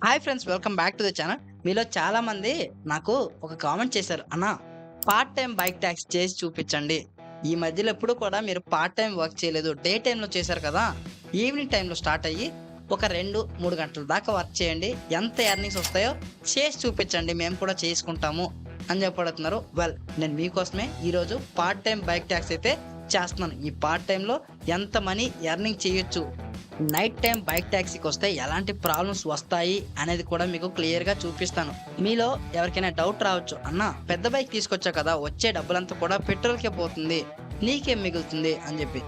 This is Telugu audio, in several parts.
Hi friends, welcome back to the channel. మీలో చాలా మంది నాకు ఒక కామెంట్ చేశారు. అన్న, పార్ట్ టైం బైక్ ట్యాక్సీ చేసి చూపించండి. ఈ మధ్యలో ఎప్పుడు కూడా మీరు పార్ట్ టైం వర్క్ చేయలేదు, డే టైంలో చేశారు కదా, ఈవినింగ్ టైంలో స్టార్ట్ అయ్యి ఒక 2-3 గంటల దాకా వర్క్ చేయండి, ఎంత ఎర్నింగ్స్ వస్తాయో చేసి చూపించండి, మేము కూడా చేసుకుంటాము అని చెప్పడుతున్నారు. వెల్, నేను మీకోసమే ఈరోజు పార్ట్ టైం బైక్ ట్యాక్సీ అయితే చేస్తున్నాను. ఈ పార్ట్ టైంలో ఎంత మనీ ఎర్నింగ్ చేయొచ్చు, నైట్ టైం బైక్ టాక్సీకి వస్తే ఎలాంటి ప్రాబ్లమ్స్ వస్తాయి అనేది కూడా మీకు క్లియర్ గా చూపిస్తాను. మీలో ఎవరికైనా డౌట్ రావచ్చు, అన్న పెద్ద బైక్ తీసుకొచ్చా కదా, వచ్చే డబ్బులంతా కూడా పెట్రోల్కే పోతుంది, నీకేం మిగులుతుంది అని చెప్పి.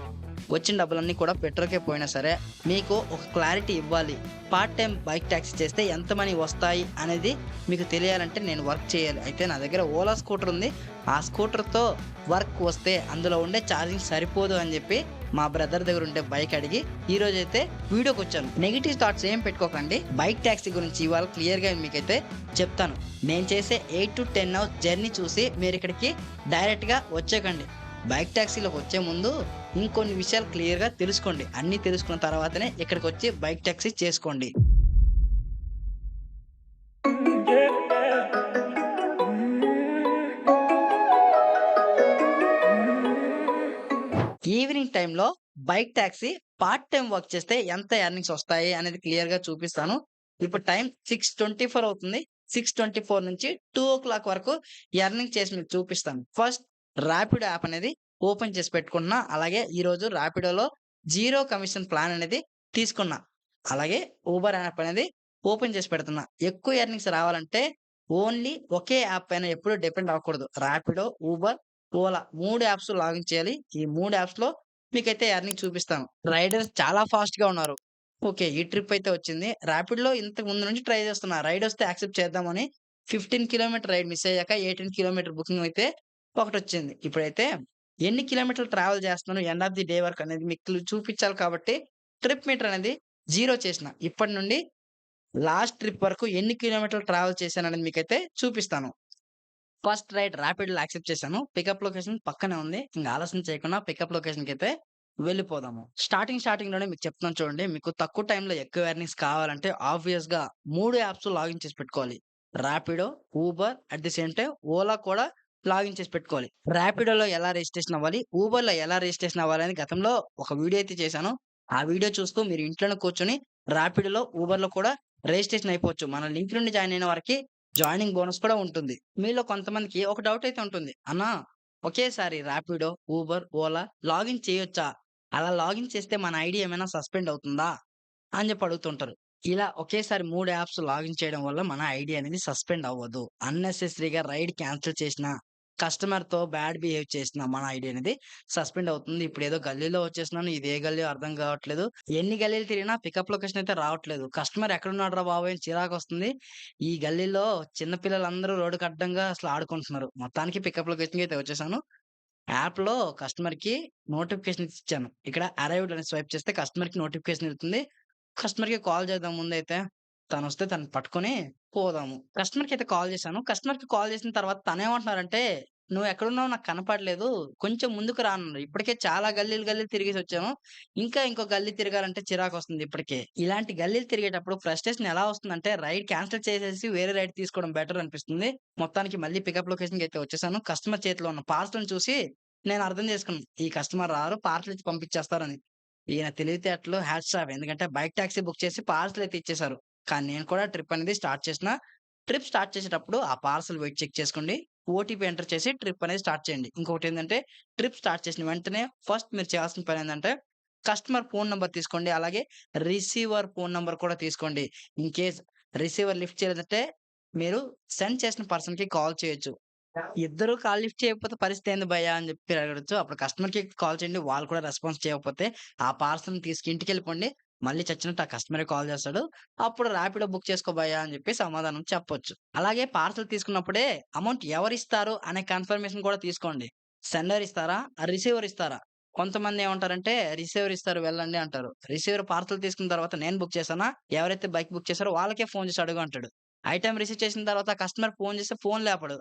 వచ్చిన డబ్బులన్నీ కూడా పెట్రోల్కే పోయినా సరే మీకు ఒక క్లారిటీ ఇవ్వాలి. పార్ట్ టైం బైక్ ట్యాక్సీ చేస్తే ఎంత మనీ వస్తాయి అనేది మీకు తెలియాలంటే నేను వర్క్ చేయాలి. అయితే నా దగ్గర ఓలా స్కూటర్ ఉంది. ఆ స్కూటర్తో వర్క్ వస్తే అందులో ఉండే ఛార్జింగ్ సరిపోదు అని చెప్పి మా బ్రదర్ దగ్గర ఉండే బైక్ అడిగి ఈ రోజు అయితే వీడియోకి వచ్చాను. నెగిటివ్ థాట్స్ ఏం పెట్టుకోకండి. బైక్ ట్యాక్సీ గురించి ఇవాళ క్లియర్ గా మీకైతే చెప్తాను. నేను చేసే 8 to 10 అవర్స్ జర్నీ చూసి మీరు ఇక్కడికి డైరెక్ట్ గా వచ్చేకండి. బైక్ ట్యాక్సీలోకి వచ్చే ముందు ఇంకొన్ని విషయాలు క్లియర్ గా తెలుసుకోండి. అన్ని తెలుసుకున్న తర్వాతనే ఇక్కడికి వచ్చి బైక్ ట్యాక్సీ చేసుకోండి. ఈవినింగ్ టైంలో bike taxi part time work చేస్తే ఎంత ఎర్నింగ్స్ వస్తాయి అనేది క్లియర్ గా చూపిస్తాను. ఇప్పుడు టైం 6:24 అవుతుంది. 6:24 నుంచి 2 o'clock వరకు ఎర్నింగ్ చేసి మీకు చూపిస్తాను. ఫస్ట్ ర్యాపిడో యాప్ అనేది ఓపెన్ చేసి పెట్టుకున్నా. అలాగే ఈ రోజు ర్యాపిడోలో జీరో కమిషన్ ప్లాన్ అనేది తీసుకున్నా. అలాగే ఊబర్ యాప్ అనేది ఓపెన్ చేసి పెడుతున్నా. ఎక్కువ ఎర్నింగ్స్ రావాలంటే ఓన్లీ ఒకే యాప్ పైన ఎప్పుడు డిపెండ్ అవ్వకూడదు. Rapido, Uber, Ola 3 apps login చేయాలి. ఈ 3 యాప్స్‌లో మీకైతే ఎర్నింగ్ చూపిస్తాను. రైడర్స్ చాలా ఫాస్ట్‌గా ఉన్నారు. ఓకే. ఈ ట్రిప్ అయితే వచ్చింది. ర్యాపిడ్‌లో ఇంతకు ముందు నుంచి ట్రై చేస్తున్నా. రైడ్ వస్తే యాక్సెప్ట్ చేద్దామని 15 కిలోమీటర్ రైడ్ మిస్ అయ్యాక 18 కిలోమీటర్ బుకింగ్ అయితే ఒకటొచ్చింది. ఇప్పుడైతే ఎన్ని కిలోమీటర్లు ట్రావెల్ చేస్తున్నాను, ఎండ్ ఆఫ్ ది డే వరకు అనేది మీకు చూపించాలి కాబట్టి ట్రిప్ మీటర్ అనేది 0 చేసిన. ఇప్పటి నుండి లాస్ట్ ట్రిప్ వరకు ఎన్ని కిలోమీటర్లు ట్రావెల్ చేశాననేది మీకైతే చూపిస్తాను. ఫస్ట్ రైడ్ ర్యాపిడ్‌లో యాక్సెప్ట్ చేశాను. పికప్ లొకేషన్ పక్కనే ఉంది. ఇంక ఆలస్యం చేయకుండా పికప్ లొకేషన్‌కైతే వెళ్ళిపోదాము. స్టార్టింగ్‌లోనే మీకు చెప్తున్నాను చూడండి. మీకు తక్కువ టైంలో ఎక్కువ ఎర్నింగ్స్ కావాలంటే ఆబ్వియస్‌గా 3 యాప్స్ లాగిన్ చేసి పెట్టుకోవాలి. Rapido, Uber, at the same time Ola కూడా లాగిన్ చేసి పెట్టుకోవాలి. ర్యాపిడోలో ఎలా రిజిస్ట్రేషన్ అవ్వాలి, ఊబర్‌లో ఎలా రిజిస్ట్రేషన్ అవ్వాలని గతంలో ఒక వీడియో అయితే చేశాను. ఆ వీడియో చూస్తూ మీరు ఇంట్లోనే కూర్చొని ర్యాపిడోలో, ఊబర్‌లో కూడా రిజిస్ట్రేషన్ అయిపోవచ్చు. మన లింక్ నుండి జాయిన్ అయిన వారికి జాయినింగ్ బోనస్ కూడా ఉంటుంది. మీలో కొంతమందికి ఒక డౌట్ అయితే ఉంటుంది. అన్నా, ఒకేసారి ర్యాపిడో, ఊబర్, ఓలా లాగిన్ చేయొచ్చా? అలా లాగిన్ చేస్తే మన ఐడీ ఏమైనా సస్పెండ్ అవుతుందా? అని చెప్పి అడుగుతుంటారు. ఇలా ఒకేసారి 3 యాప్స్ లాగిన్ చేయడం వల్ల మన ఐడీ అనేది సస్పెండ్ అవ్వదు. అన్నెసెసరీగా రైడ్ క్యాన్సెల్ చేసినా, కస్టమర్‌తో బ్యాడ్ బిహేవ్ చేసినా మన ఐడీ అనేది సస్పెండ్ అవుతుంది. ఇప్పుడేదో గల్లీలో వచ్చేసినాను. ఇది ఏ గల్లీయో అర్థం కావట్లేదు. ఎన్ని గల్లీలు తిరిగినా పికప్ లొకేషన్ అయితే రావట్లేదు. కస్టమర్ ఎక్కడున్నాడురా బాబోయ్! అని చిరాకొస్తుంది. ఈ గల్లీలో చిన్న పిల్లలందరూ రోడ్డుకి అడ్డంగా అసలు ఆడుకుంటున్నారు. మొత్తానికి పికప్ లొకేషన్‌కి అయితే వచ్చేసాను. యాప్‌లో కస్టమర్‌కి నోటిఫికేషన్స్ ఇచ్చాను. ఇక్కడ అరైవ్డ్ అని స్వైప్ చేస్తే కస్టమర్‌కి నోటిఫికేషన్ ఎళ్తుంది. కస్టమర్‌కి కాల్ చేద్దాం ముందైతే. తనొస్తే తనని పట్టుకొని పోదాము. కస్టమర్‌కయితే కాల్ చేశాను. కస్టమర్‌కి కాల్ చేసిన తర్వాత తనేమంటున్నారంటే, "నువ్వెక్కడున్నావో నాకు కనపడలేదు. కొంచెం ముందుకు రా" అన్నారు. ఇప్పటికే చాలా గల్లీలు తిరిగేసొచ్చాను. ఇంకా ఇంకో గల్లీ తిరగాలంటే చిరాకొస్తుంది ఇప్పటికే. ఇలాంటి గల్లీలు తిరిగేటప్పుడు ఫ్రస్ట్రేషన్ ఎలా వస్తుందంటే, రైడ్ క్యాన్సెల్ చేసేసి వేరే రైడ్ తీసుకోవడం బెటర్ అనిపిస్తుంది. మొత్తానికి మళ్ళీ పికప్ లొకేషన్‌కయితే వచ్చేసాను. కస్టమర్ చేతిలో ఉన్న పార్సెల్‌ని చూసి నేను అర్థం చేసుకున్నాను. ఈ కస్టమర్ రారు, పార్సెల్ ఇచ్చి పంపించేస్తారని. ఈయన తెలివితేటలు హ్యాట్స్ ఆఫ్. ఎందుకంటే బైక్ టాక్సీ బుక్ చేసి పార్సెల్ అయితే ఇచ్చేసారు. కానీ నేను కూడా ట్రిప్ అనేది స్టార్ట్ చేసిన. ట్రిప్ స్టార్ట్ చేసేటప్పుడు ఆ పార్సెల్ వెయిట్ చెక్ చేసుకోండి. ఓటీపీ ఎంటర్ చేసి ట్రిప్ అనేది స్టార్ట్ చేయండి. ఇంకొకటేందంటే ట్రిప్ స్టార్ట్ చేసిన వెంటనే ఫస్ట్ మీరు చేయాల్సిన పనేందంటే కస్టమర్ ఫోన్ నంబర్ తీసుకోండి. అలాగే రిసీవర్ ఫోన్ నంబర్ కూడా తీసుకోండి. ఇన్ కేస్ రిసీవర్ లిఫ్ట్ చేయలేదంటే మీరు సెండ్ చేసిన పర్సన్‌కి కాల్ చేయొచ్చు. ఇద్దరు కాల్ లిఫ్ట్ చేయకపోతే పరిస్థితి ఏంది భయ్యా అని చెప్పి అడగొచ్చు. అప్పుడు కస్టమర్‌కి కాల్ చేయండి. వాళ్ళు కూడా రెస్పాన్స్ చేయకపోతే ఆ పార్సెల్‌ని తీసుకు ఇంటికెళ్ళిపోండి. మళ్ళీ చచ్చినట్టు ఆ కస్టమరే కాల్ చేస్తాడు. అప్పుడు ర్యాపిడో బుక్ చేసుకో భయ్యా అని చెప్పి సమాధానం చెప్పొచ్చు. అలాగే పార్సెల్ తీసుకున్నప్పుడే అమౌంట్ ఎవరిస్తారు అనే కన్ఫర్మేషన్ కూడా తీసుకోండి. సెండర్ ఇస్తారా? రిసీవర్ ఇస్తారా? కొంతమంది ఏమంటారంటే రిసీవర్ ఇస్తారు వెళ్ళండి అంటారు. రిసీవర్ పార్సెల్ తీసుకున్న తర్వాత నేను బుక్ చేశానా? ఎవరైతే బైక్ బుక్ చేసారో వాళ్ళకే ఫోన్ చేసి అడుగు అంటాడు. ఐటెమ్ రిసీవ్ చేసిన తర్వాత కస్టమర్ ఫోన్ చేస్తే ఫోన్ లేపడు.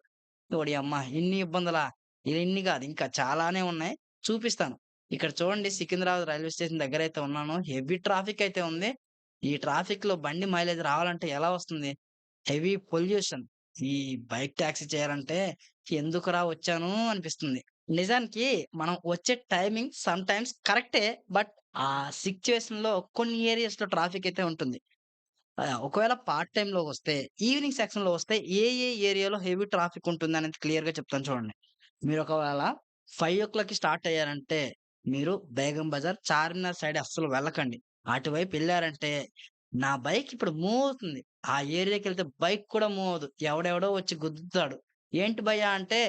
ఓడియమ్మ! ఇన్ని ఇబ్బందులా? ఇన్ని గాదు, ఇంకా చాలానే ఉన్నాయి. చూపిస్తాను. ఇక్కడ చూడండి, సికింద్రాబాద్ రైల్వే స్టేషన్ దగ్గరైతే ఉన్నాను. హెవీ ట్రాఫిక్ అయితే ఉంది. ఈ ట్రాఫిక్‌లో బండి మైలేజ్ రావాలంటే ఎలా వస్తుంది? Heavy pollution. ఈ బైక్ టాక్సీ చేయాలంటే ఎందుకురా వచ్చాను అనిపిస్తుంది. నిజానికి మనం వచ్చే టైమింగ్ సమ్‌టైమ్స్ కరెక్టే. బట్ ఆ సిట్యుయేషన్‌లో కొన్ని ఏరియాస్‌లో ట్రాఫిక్ అయితే ఉంటుంది. ఒకవేళ పార్ట్ టైమ్‌లో వస్తే, ఈవినింగ్ సెక్షన్‌లో వస్తే ఏ ఏరియాలో హెవీ ట్రాఫిక్ ఉంటుందనేది క్లియర్‌గా చెప్తాను చూడండి. మీరు ఒకవేళ 5:00కి స్టార్ట్ అయ్యారంటే, మీరు బేగం బజార్, చార్మినార్ సైడ్ అస్సలు వెళ్ళకండి. అటువైపు ఎళ్లారంటే, నా బైక్ ఇప్పుడు మూవ్ అవుతుంది. ఆ ఏరియాకెళ్తే బైక్ కూడా మూవ్ అవ్వదు. ఎవడెవడో వచ్చి గుద్దుతాడు. "ఏంటి భయ్యా" అంటే,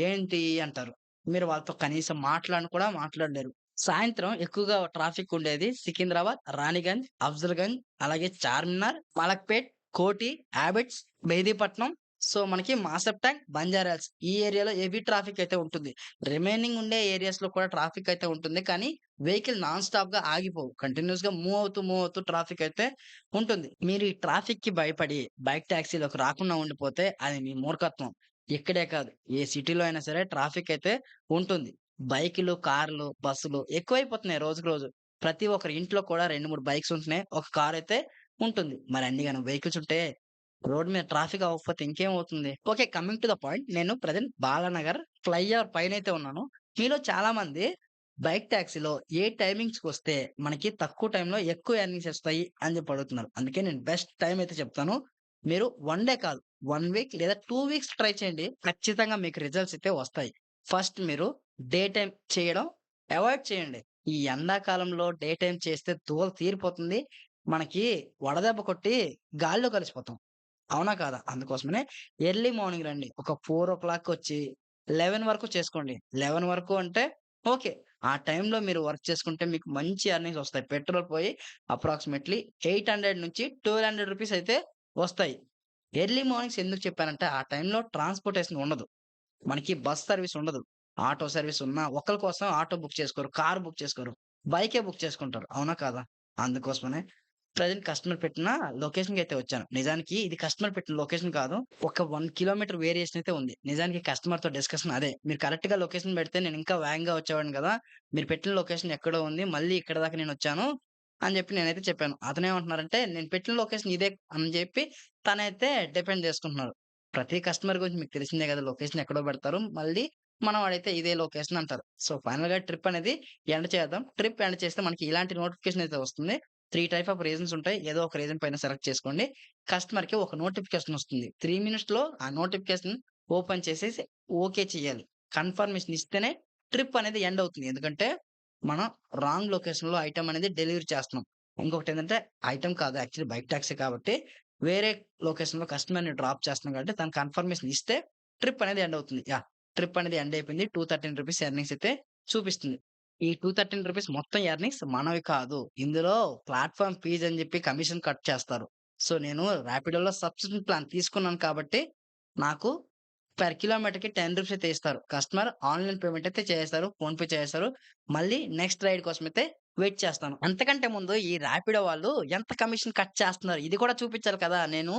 "ఏంటి" అంటారు. మీరు వాళ్ళతో కనీసం మాట్లాడను కూడా మాట్లాడలేరు. సాయంత్రం ఎక్కువగా ట్రాఫిక్ ఉండేది సికింద్రాబాద్, రాణిగంజ్, అఫ్జల్‌గంజ్, అలాగే చార్మినార్, మలక్పేట్, కోటి, అబిడ్స్, మెహదీపట్నం. సో, మనకి మాసబ్ ట్యాంక్, బంజారాహిల్స్ ఈ ఏరియాలో హెవీ ట్రాఫిక్ అయితే ఉంటుంది. రిమైనింగ్ ఉండే ఏరియాస్‌లో కూడా ట్రాఫిక్ అయితే ఉంటుంది. కానీ వెహికల్ నాన్ స్టాప్‌గా ఆగిపోవు. కంటిన్యూయస్‌గా మూవ్ అవుతూ ట్రాఫిక్ అయితే ఉంటుంది. మీరు ఈ ట్రాఫిక్‌కి భయపడి బైక్ టాక్సీలోకి రాకుండా ఉండిపోతే అది మీ మూర్ఖత్వం. ఇక్కడే కాదు, ఏ సిటీలో అయినా సరే ట్రాఫిక్ అయితే ఉంటుంది. బైకులు, కార్లు, బస్సులు ఎక్కువైపోతున్నాయి రోజుకి రోజు. ప్రతి ఒక్కరి ఇంట్లో కూడా 2, 3 బైక్స్ ఉంటున్నాయి. ఒక కారైతే ఉంటుంది. మరి అన్ని గనం వెహికల్స్ ఉంటే రోడ్ మీద ట్రాఫిక్ అవ్వకపోతే ఇంకేమవుతుంది? Okay. Coming to the point. నేను ప్రెజెంట్ బాలానగర్ ఫ్లైఓవర్ పైనైతే ఉన్నాను. మీలో చాలా మంది బైక్ టాక్సీలో ఏ టైమింగ్స్‌కొస్తే మనకి తక్కువ టైమ్‌లో ఎక్కువ ఎర్నింగ్స్ ఒస్తాయి అని జెప్పి అడుగుతున్నారు. అందుకే నేను బెస్ట్ టైమ్ అయితే చెప్తాను. మీరు 1 డే కాదు, 1 వీక్ లేదా 2 వీక్స్ ట్రై చేయండి. ఖచ్చితంగా మీకు రిజల్ట్స్ అయితే వస్తాయి. ఫస్ట్ మీరు డే టైమ్ చేయడం అవాయిడ్ చేయండి. ఈ ఎండాకాలంలో డే టైమ్ చేస్తే దూల తీరిపోతుంది. మనకి వడదెబ్బ కొట్టి గాల్లో కలిసిపోతాం. అవునా? కాదా? అందుకోసమనే ఎర్లీ మార్నింగ్ రండి. ఒక 4:00 వచ్చి 11 వరకు చేసుకోండి. 11 వరకు అంటే ఓకే. ఆ టైంలో మీరు వర్క్ చేసుకుంటే మీకు మంచి ఎర్నింగ్స్ వస్తాయి. పెట్రోల్ పోయి అప్రాక్సిమేట్‌లీ 800-1200 రూపీస్ అయితే వస్తాయి. ఎర్లీ మార్నింగ్స్ ఎందుకు చెప్పానంటే ఆ టైంలో ట్రాన్స్‌పోర్టేషన్ ఉండదు. మనకి బస్ సర్వీస్ ఉండదు. ఆటో సర్వీస్ ఉన్నా ఒకళ్ళ కోసం ఆటో బుక్ చేసుకోరు. కార్ బుక్ చేసుకోరు. బైకే బుక్ చేసుకుంటారు. అవునా? కాదా? అందుకోసమనే ప్రెజెంట్ కస్టమర్ పెట్టిన లొకేషన్‌కైతే వచ్చాను. నిజానికి ఇది కస్టమర్ పెట్టిన లొకేషన్ కాదు. ఒక 1 కిలోమీటర్ వేరియేషన్ అయితే ఉంది. నిజానికి కస్టమర్‌తో డిస్కషన్ అదే. మీరు కరెక్ట్‌గా లొకేషన్ పెడితే నేను ఇంకా వేగంగా వచ్చేవాడిని గదా! మీరు పెట్టిన లొకేషన్ ఎక్కడో ఉంది. మళ్ళీ ఇక్కడి దాకా నేనొచ్చాను అని జెప్పి నేనైతే చెప్పాను. అతనేమంటున్నారంటే నేను పెట్టిన లొకేషన్ ఇదే అని జెప్పి తనైతే డిపెండ్ జేసుకుంటున్నారు. ప్రతి కస్టమర్ గురించి మీకు తెలిసిందే గదా! లొకేషన్ ఎక్కడో పెడతారు. మళ్ళీ మనవాడైతే ఇదే లొకేషన్ అంటారు. సో, ఫైనల్‌గా ట్రిప్ అనేది ఎండ్ చేద్దాం. ట్రిప్ ఎండ్ చేస్తే మనకి ఇలాంటి నోటిఫికేషన్ అయితే వస్తుంది. 3 టైప్ ఆఫ్ రీజన్స్ ఉంటాయి. ఏదో ఒక రీజన్ పైన సెలెక్ట్ చేసుకోండి. కస్టమర్‌కి ఒక నోటిఫికేషన్ వస్తుంది. 3 మినిట్స్‌లో ఆ నోటిఫికేషన్ ఓపెన్ చేసేసి ఓకే చేయాలి. కన్ఫర్మేషన్ ఇస్తేనే ట్రిప్ అనేది ఎండ్ అవుతుంది. ఎందుకంటే మనం రాంగ్ లొకేషన్‌లో ఐటెమ్ అనేది డెలివరీ చేస్తున్నాం. ఇంకొకటేంటంటే ఐటెమ్ కాదు, యాక్చువల్లీ బైక్ టాక్సీ కాబట్టి వేరే లొకేషన్‌లో కస్టమర్‌ని డ్రాప్ చేస్తున్నాం కాబట్టి తను కన్ఫర్మేషన్ ఇస్తే ట్రిప్ అనేది ఎండ్ అవుతుంది. యాహ్! ట్రిప్ అనేది ఎండ్ అయిపోయింది. ₹213 ఎర్నింగ్స్ అయితే చూపిస్తుంది. ఈ ₹213 మొత్తం ఎర్నింగ్స్ మనవి కాదు. ఇందులో ప్లాట్‌ఫార్మ్ ఫీజ్ అని జెప్పి కమిషన్ కట్ చేస్తారు. సో, నేను రాపిడోలో సబ్స్క్రిప్షన్ ప్లాన్ తీసుకున్నాను కాబట్టి, నాకు పర్ కిలోమీటర్‌కి ₹10 అయితే ఇస్తారు. కస్టమర్ ఆన్‌లైన్ పేమెంట్ అయితే చేసేస్తారు. ఫోన్‌పే చేసేస్తారు. మళ్ళీ నెక్స్ట్ రైడ్ కోసమైతే వెయిట్ చేస్తాను. అంతకంటే ముందు ఈ రాపిడో వాళ్ళు ఎంత కమిషన్ కట్ చేస్తున్నారు ఇది కూడా చూపించాలి కదా! నేను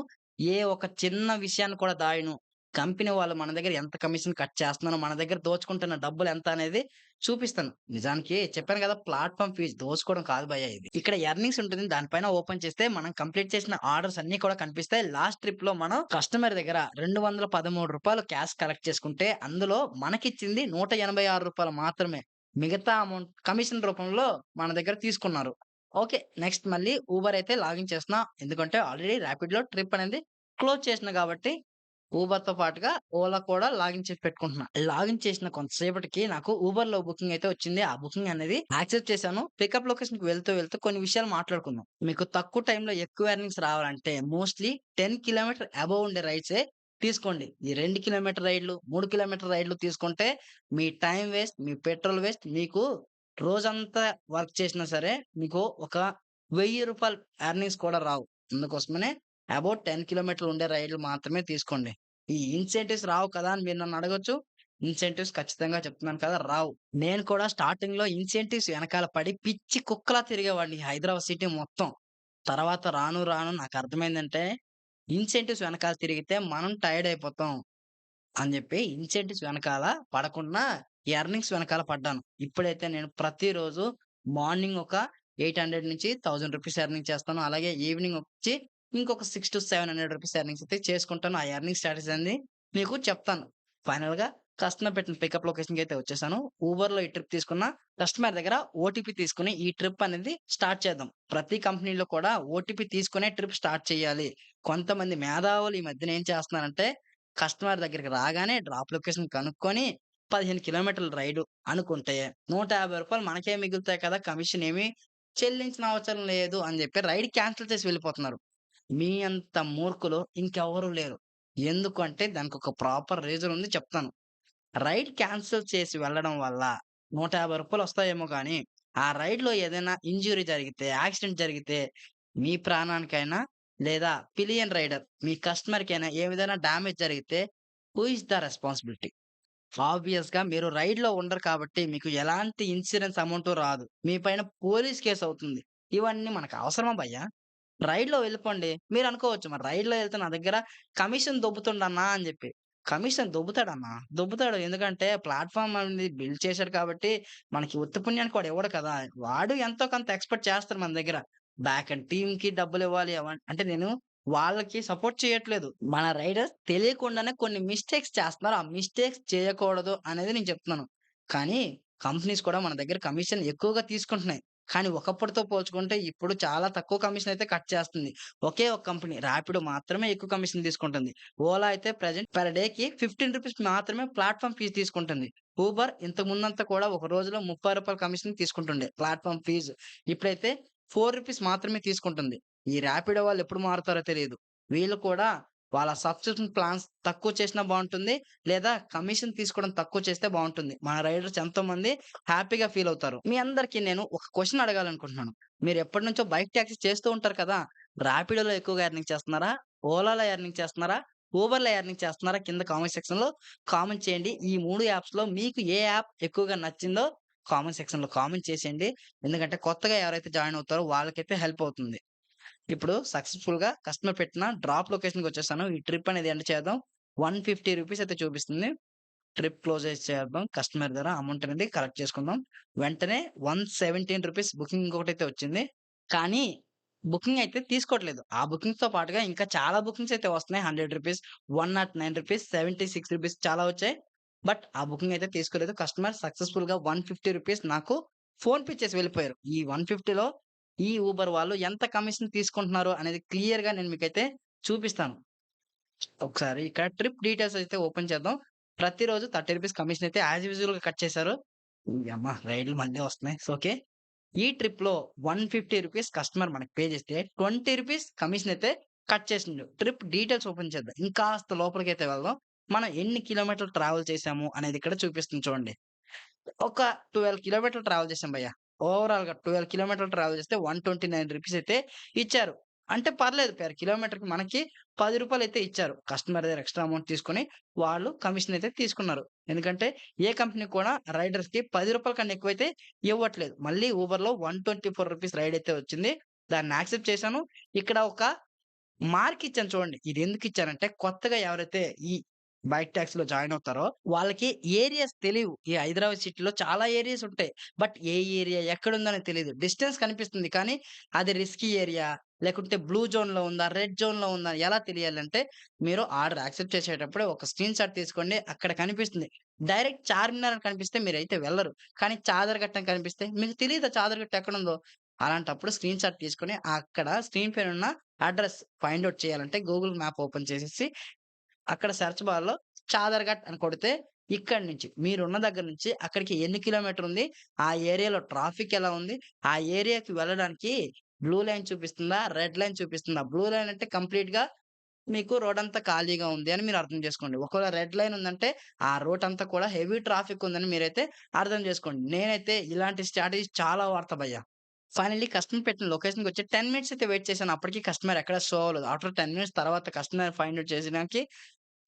ఏ ఒక చిన్న విషయాన్ని కూడా దాయను. కంపెనీ వాళ్ళు మన దగ్గర ఎంత కమిషన్ కట్ చేస్తున్నారో, మన దగ్గర దోచుకుంటున్న డబ్బులెంత అనేది చూపిస్తాను. నిజానికి చెప్పాను గదా! ప్లాట్‌ఫార్మ్ ఫీజ్ దోచుకోవడం కాదు భయ్యా ఇది. ఇక్కడ ఎర్నింగ్స్ ఉంటుంది. దానిపైన ఓపెన్ చేస్తే మనం కంప్లీట్ చేసిన ఆర్డర్స్ అన్నీ కూడా కనిపిస్తాయి. లాస్ట్ ట్రిప్‌లో మనం కస్టమర్ దగ్గర రూ. 213 క్యాష్ కలెక్ట్ చేసుకుంటే, అందులో మనకిచ్చింది రూ. 186 మాత్రమే. మిగతా అమౌంట్ కమిషన్ రూపంలో మన దగ్గర తీసుకున్నారు. ఓకే. నెక్స్ట్ మళ్ళీ ఊబర్ అయితే లాగిన్ చేస్తున్నా. ఎందుకంటే ఆల్రెడీ రాపిడ్‌లో ట్రిప్ అనేది క్లోజ్ చేసినా గాబట్టి ఊబర్‌తో పాటుగా ఓలా కూడా లాగిన్ చేసి పెట్టుకుంటున్నా. లాగిన్ చేసిన కొంతసేపటికి నాకు ఊబర్‌లో బుకింగ్ అయితే వచ్చింది. ఆ బుకింగ్ అనేది యాక్సెప్ట్ చేశాను. పికప్ లొకేషన్‌కి వెళ్తూ కొన్ని విషయాలు మాట్లాడుకుందాం. మీకు తక్కువ టైమ్‌లో ఎక్కువ ఎర్నింగ్స్ రావాలంటే మోస్ట్‌లీ 10 కిలోమీటర్ అబోవ్ ఉండే రైడ్సే తీసుకోండి. ఈ 2 కిలోమీటర్ రైడ్‌లు, 3 కిలోమీటర్ రైడ్‌లు తీసుకుంటే మీ టైమ్ వేస్ట్, మీ పెట్రోల్ వేస్ట్. మీకు రోజంతా వర్క్ చేసినా సరే మీకు ఒక రూ. 1000 ఎర్నింగ్స్ కూడా రావు. అందుకోసమనే అబౌట్ 10 కిలోమీటర్లు ఉండే రైడ్‌లు మాత్రమే తీసుకోండి. ఈ ఇన్సెంటివ్స్ రావు కదా! అని మీరు నన్నడగొచ్చు. ఇన్సెంటివ్స్ ఖచ్చితంగా చెప్తున్నాను కదా! రావు. నేను కూడా స్టార్టింగ్‌లో ఇన్సెంటివ్స్ వెనకాల పడి పిచ్చి కుక్కలా తిరిగేవాడిని హైదరాబాద్ సిటీ మొత్తం. తర్వాత రాను నాకర్థమైందంటే ఇన్సెంటివ్స్ వెనకాల తిరిగితే మనం టైర్డ్ అయిపోతాం అని జెప్పి ఇన్సెంటివ్స్ వెనకాల పడకుండా ఎర్నింగ్స్ వెనకాల పడ్డాను. ఇప్పుడైతే నేను ప్రతిరోజు మార్నింగ్ ఒక 800 నుంచి 1000 రూపీస్ ఎర్నింగ్ చేస్తాను. అలాగే ఈవినింగ్ వచ్చి ఇంకొక 600-700 రూపీస్ ఎర్నింగ్స్ అయితే చేసుకుంటాను. ఆ ఎర్నింగ్ స్ట్రాటజీ అనేది మీకు చెప్తాను. ఫైనల్‌గా కస్టమర్ పెట్టిన పికప్ లొకేషన్‌కైతే వచ్చేసాను. ఊబర్‌లో ఈ ట్రిప్ తీసుకున్న కస్టమర్ దగ్గర ఓటీపీ తీసుకొని ఈ ట్రిప్ అనేది స్టార్ట్ చేద్దాం. ప్రతి కంపెనీలో కూడా ఓటీపీ తీసుకునే ట్రిప్ స్టార్ట్ చేయాలి. కొంతమంది మేధావులు ఈ మధ్యన ఏం చేస్తున్నారంటే కస్టమర్ దగ్గరికి రాగానే డ్రాప్ లొకేషన్ కనుక్కొని 15 కిలోమీటర్ల రైడు అనుకుంటే రూ. 150 మనకే మిగులుతాయి కదా! కమిషన్ ఏమి చెల్లించిన అవసరం లేదు అని జెప్పి రైడ్ క్యాన్సెల్ చేసి వెళ్ళిపోతున్నారు. మీ అంత మూర్ఖులు ఇంకెవ్వరు లేరు. ఎందుకంటే దానికొక ప్రాపర్ రీజన్ ఉంది చెప్తాను. రైడ్ క్యాన్సెల్ చేసి వెళ్ళడం వల్ల రూ. 150 వస్తాయేమో గానీ, ఆ రైడ్‌లో ఏదైనా ఇంజ్యూరీ జరిగితే, యాక్సిడెంట్ జరిగితే మీ ప్రాణానికైనా లేదా పిలియన్ రైడర్ మీ కస్టమర్‌కైనా ఏ విధంగా డ్యామేజ్ జరిగితే హూ ఈస్ ద రెస్పాన్సిబిలిటీ? ఆబ్వియస్‌గా మీరు రైడ్‌లో ఉండరు కాబట్టి మీకు ఎలాంటి ఇన్స్యూరెన్స్ అమౌంటు రాదు. మీ పైన పోలీస్ కేస్ అవుతుంది. ఇవన్నీ మనకు అవసరమా భయ్యా? రైడ్‌లో వెళ్ళిపోండి. మీరనుకోవచ్చు మరి రైడ్‌లో ఎళ్తే నా దగ్గర కమిషన్ దొబ్బుతుండన్నా అని జెప్పి. కమిషన్ దొబ్బుతాడన్నా. దొబ్బుతాడు. ఎందుకంటే ప్లాట్‌ఫార్మ్ అనేది బిల్డ్ చేశాడు కాబట్టి మనకి ఉత్తి పుణ్యానికి వాడు ఇవ్వడు కదా! వాడు ఎంతో కొంత ఎక్స్‌పెక్ట్ చేస్తాడు మన దగ్గర. బ్యాక్ ఎండ్ టీమ్‌కి డబ్బులివ్వాలి అంటే నేను వాళ్ళకి సపోర్ట్ చేయట్లేదు. మన రైడర్స్ తెలియకుండానే కొన్ని మిస్టేక్స్ చేస్తున్నారు. ఆ మిస్టేక్స్ చేయకూడదు అనేది నేను చెప్తున్నాను. కానీ కంపెనీస్ కూడా మన దగ్గర కమిషన్ ఎక్కువగా తీసుకుంటున్నాయి. కానీ ఒకప్పటితో పోల్చుకుంటే ఇప్పుడు చాలా తక్కువ కమిషన్ అయితే కట్ చేస్తుంది. ఒకే ఒక కంపెనీ రాపిడో మాత్రమే ఎక్కువ కమిషన్ తీసుకుంటుంది. ఓలా అయితే ప్రెజెంట్ పర్ డేకి రూ. 15 మాత్రమే ప్లాట్‌ఫార్మ్ ఫీస్ తీసుకుంటుంది. ఊబర్ ఇంతకు ముందంతా కూడా ఒక రోజులో రూ. 30 కమిషన్ తీసుకుంటుండే ప్లాట్‌ఫార్మ్ ఫీజు. ఇప్పుడైతే రూ. 4 మాత్రమే తీసుకుంటుంది. ఈ రాపిడో వాళ్ళు ఎప్పుడు మారుతారో తెలీదు. వీళ్ళు కూడా వాళ్ళ సబ్స్క్రిప్షన్ ప్లాన్స్ తక్కువ చేసినా బావుంటుంది. లేదా కమిషన్ తీసుకోవడం తక్కువ చేస్తే బావుంటుంది. మన రైడర్స్ ఎంతోమంది హ్యాపీగా ఫీల్ అవుతారు. మీ అందరికి నేను ఒక క్వెషన్ అడగాలనుకుంటున్నాను. మీరు ఎప్పటినుంచో బైక్ టాక్సీ చేస్తూ ఉంటారు కదా! రాపిడోలో ఎక్కువగా ఎర్నింగ్ చేస్తున్నారా? ఓలాలో ఎర్నింగ్ చేస్తున్నారా? ఊబర్‌లో ఎర్నింగ్ చేస్తున్నారా? కింద కామెంట్ సెక్షన్‌లో కామెంట్ చేయండి. ఈ 3 యాప్స్‌లో మీకు ఏ యాప్ ఎక్కువగా నచ్చిందో కామెంట్ సెక్షన్‌లో కామెంట్ చేసేయండి. ఎందుకంటే కొత్తగా ఎవరైతే జాయిన్ అవుతారో వాళ్ళకైతే హెల్ప్ అవుతుంది. ఇప్పుడు సక్సెస్‌ఫుల్‌గా కస్టమర్ పెట్టిన డ్రాప్ లొకేషన్‌కొచ్చేసాను. ఈ ట్రిప్ అనేది ఎండ్ చేద్దాం. రూ. 150 అయితే చూపిస్తుంది. ట్రిప్ క్లోజ్ చేసేద్దాం. కస్టమర్ దగ్గర అమౌంట్ అనేది కలెక్ట్ చేసుకుందాం. వెంటనే రూ. 117 బుకింగ్ ఇంకొకటైతే వచ్చింది. కానీ బుకింగ్ అయితే తీసుకోవట్లేదు. ఆ బుకింగ్స్‌తో పాటుగా ఇంకా చాలా బుకింగ్స్ అయితే వస్తున్నాయి. రూ. 100, రూ. 109, రూ. 76 చాలా వచ్చాయి. బట్ ఆ బుకింగ్ అయితే తీసుకోలేదు. కస్టమర్ సక్సెస్‌ఫుల్‌గా రూ. 150 నాకు ఫోన్‌పే చేసి వెళ్ళిపోయారు. ఈ 150లో ఈ ఊబర్ వాళ్ళు ఎంత కమిషన్ తీసుకుంటున్నారు అనేది క్లియర్‌గా నేను మీకైతే చూపిస్తాను. ఒకసారి ఇక్కడ ట్రిప్ డీటెయిల్స్ అయితే ఓపెన్ చేద్దాం. ప్రతిరోజు రూ. 30 కమిషన్ అయితే యాస్ యూజువల్‌గా కట్ చేశారు. యమ్మ! రైడ్‌లు మళ్ళీ వస్తున్నాయి. ఓకే. ఈ ట్రిప్‌లో రూ. 150 కస్టమర్ మనకు పే చేస్తే రూ. 20 కమిషన్ అయితే కట్ చేసిండు. ట్రిప్ డీటెయిల్స్ ఓపెన్ చేద్దాం. ఇంకాస్త లోపలికైతే వెళ్దాం. మనం ఎన్ని కిలోమీటర్లు ట్రావెల్ చేశాము అనేది ఇక్కడ చూపిస్తుంది చూడండి. ఒక 12 కిలోమీటర్లు ట్రావెల్ చేశాం భయ్యా. ఓవరాల్‌గా 12 కిలోమీటర్లు ట్రావెల్ చేస్తే రూ. 129 అయితే ఇచ్చారు. అంటే పర్లేదు పర్ కిలోమీటర్‌కి మనకి రూ. 10 అయితే ఇచ్చారు. కస్టమర్ దగ్గర ఎక్స్‌ట్రా అమౌంట్ తీసుకొని వాళ్ళు కమిషన్ అయితే తీసుకున్నారు. ఎందుకంటే ఏ కంపెనీ కూడా రైడర్స్‌కి రూ. 10 కన్నా ఎక్కువైతే ఇవ్వట్లేదు. మళ్ళీ ఊబర్‌లో రూ. 124 రైడ్ అయితే వచ్చింది. దాన్ని యాక్సెప్ట్ చేశాను. ఇక్కడ ఒక మార్క్ ఇచ్చాను చూడండి. ఇదెందుకిచ్చానంటే కొత్తగా ఎవరైతే ఈ బైక్ టాక్సీలో జాయిన్ అవుతారో వాళ్ళకి ఏరియాస్ తెలీవు. ఈ హైదరాబాద్ సిటీలో చాలా ఏరియాస్ ఉంటాయి. బట్ ఏ ఏరియా ఎక్కడుందని తెలీదు. డిస్టెన్స్ కనిపిస్తుంది. కానీ అది రిస్కీ ఏరియా లేకుంటే బ్లూ జోన్‌లో ఉందా? రెడ్ జోన్‌లో ఉందా? ఎలా తెలియాలంటే మీరు ఆర్డర్ యాక్సెప్ట్ చేసేటప్పుడే ఒక స్క్రీన్ షాట్ తీసుకోండి. అక్కడ కనిపిస్తుంది. డైరెక్ట్ చార్మినార్ అని కనిపిస్తే మీరైతే వెళ్లరు. కానీ చాదరగట్ట అని కనిపిస్తే మీకు తెలీదా చాదరగట్ట ఎక్కడుందో? అలాంటప్పుడు స్క్రీన్ షాట్ తీసుకొని అక్కడ స్క్రీన్ పైనున్న అడ్రెస్ ఫైండ్ ఔట్ చేయాలంటే గూగుల్ మ్యాప్ ఓపెన్ చేసేసి, అక్కడ సెర్చ్ బార్‌లో చాదర్‌ఘట్ అని కొడితే ఇక్కడి నుంచి మీరున్న దగ్గర నుంచి అక్కడికి ఎన్ని కిలోమీటర్ ఉంది? ఆ ఏరియాలో ట్రాఫిక్ ఎలా ఉంది? ఆ ఏరియాకి వెళ్ళడానికి బ్లూ లైన్ చూపిస్తుందా? రెడ్ లైన్ చూపిస్తుందా? బ్లూ లైన్ అంటే కంప్లీట్‌గా మీకు రోడ్ అంతా ఖాళీగా ఉంది అని మీరు అర్థం చేసుకోండి. ఒకవేళ రెడ్ లైన్ ఉందంటే ఆ రూట్ అంతా కూడా హెవీ ట్రాఫిక్ ఉందని మీరైతే అర్థం చేసుకోండి. నేనైతే ఇలాంటి స్ట్రాటజీస్ చాలా వాడతా భయ్యా. ఫైనల్లీ కస్టమర్ పెట్టిన లొకేషన్‌కొచ్చి 10 మినిట్స్ అయితే వెయిట్ చేశాను. అప్పటికి కస్టమర్ ఎక్కడ షో అవ్వలేదు. ఆఫ్టర్ 10 మినిట్స్ తర్వాత కస్టమర్ ఫైండ్ ఔట్ చేసినాకి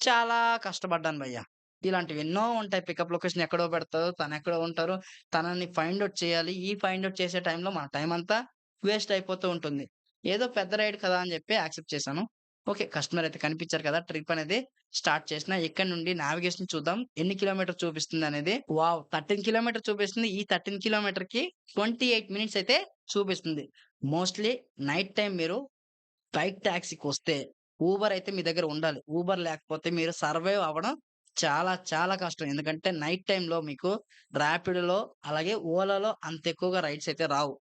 చాలా కష్టపడ్డాను భయ్యా. ఇలాంటివి ఎన్నో ఉంటాయి. పికప్ లొకేషన్ ఎక్కడో పెడతారు. తనెక్కడో ఉంటారు. తనని ఫైండ్ ఔట్ చేయాలి. ఈ ఫైండ్ ఔట్ చేసే టైంలో మన టైం అంతా వేస్ట్ అయిపోతూ ఉంటుంది. ఏదో పెద్ద రైడ్ కదా అని చెప్పి యాక్సెప్ట్ చేశాను. ఓకే. కస్టమర్ అయితే కనిపించారు కదా! ట్రిప్ అనేది స్టార్ట్ చేసిన. ఇక్కడి నుండి నావిగేషన్ చూద్దాం. ఎన్ని కిలోమీటర్స్ చూపిస్తుందనేది. వావ్! 13 కిలోమీటర్ చూపిస్తుంది. ఈ 13 కిలోమీటర్‌కి 28 మినిట్స్ అయితే చూపిస్తుంది. మోస్ట్‌లీ నైట్ టైమ్ మీరు బైక్ టాక్సీకొస్తే ఊబర్ అయితే మీ దగ్గర ఉండాలి. ఊబర్ లేకపోతే మీరు సర్వైవ్ అవ్వడం చాలా చాలా కష్టం. ఎందుకంటే నైట్ టైమ్‌లో మీకు ర్యాపిడోలో అలాగే ఓలాలో అంత ఎక్కువగా రైడ్స్ అయితే రావు.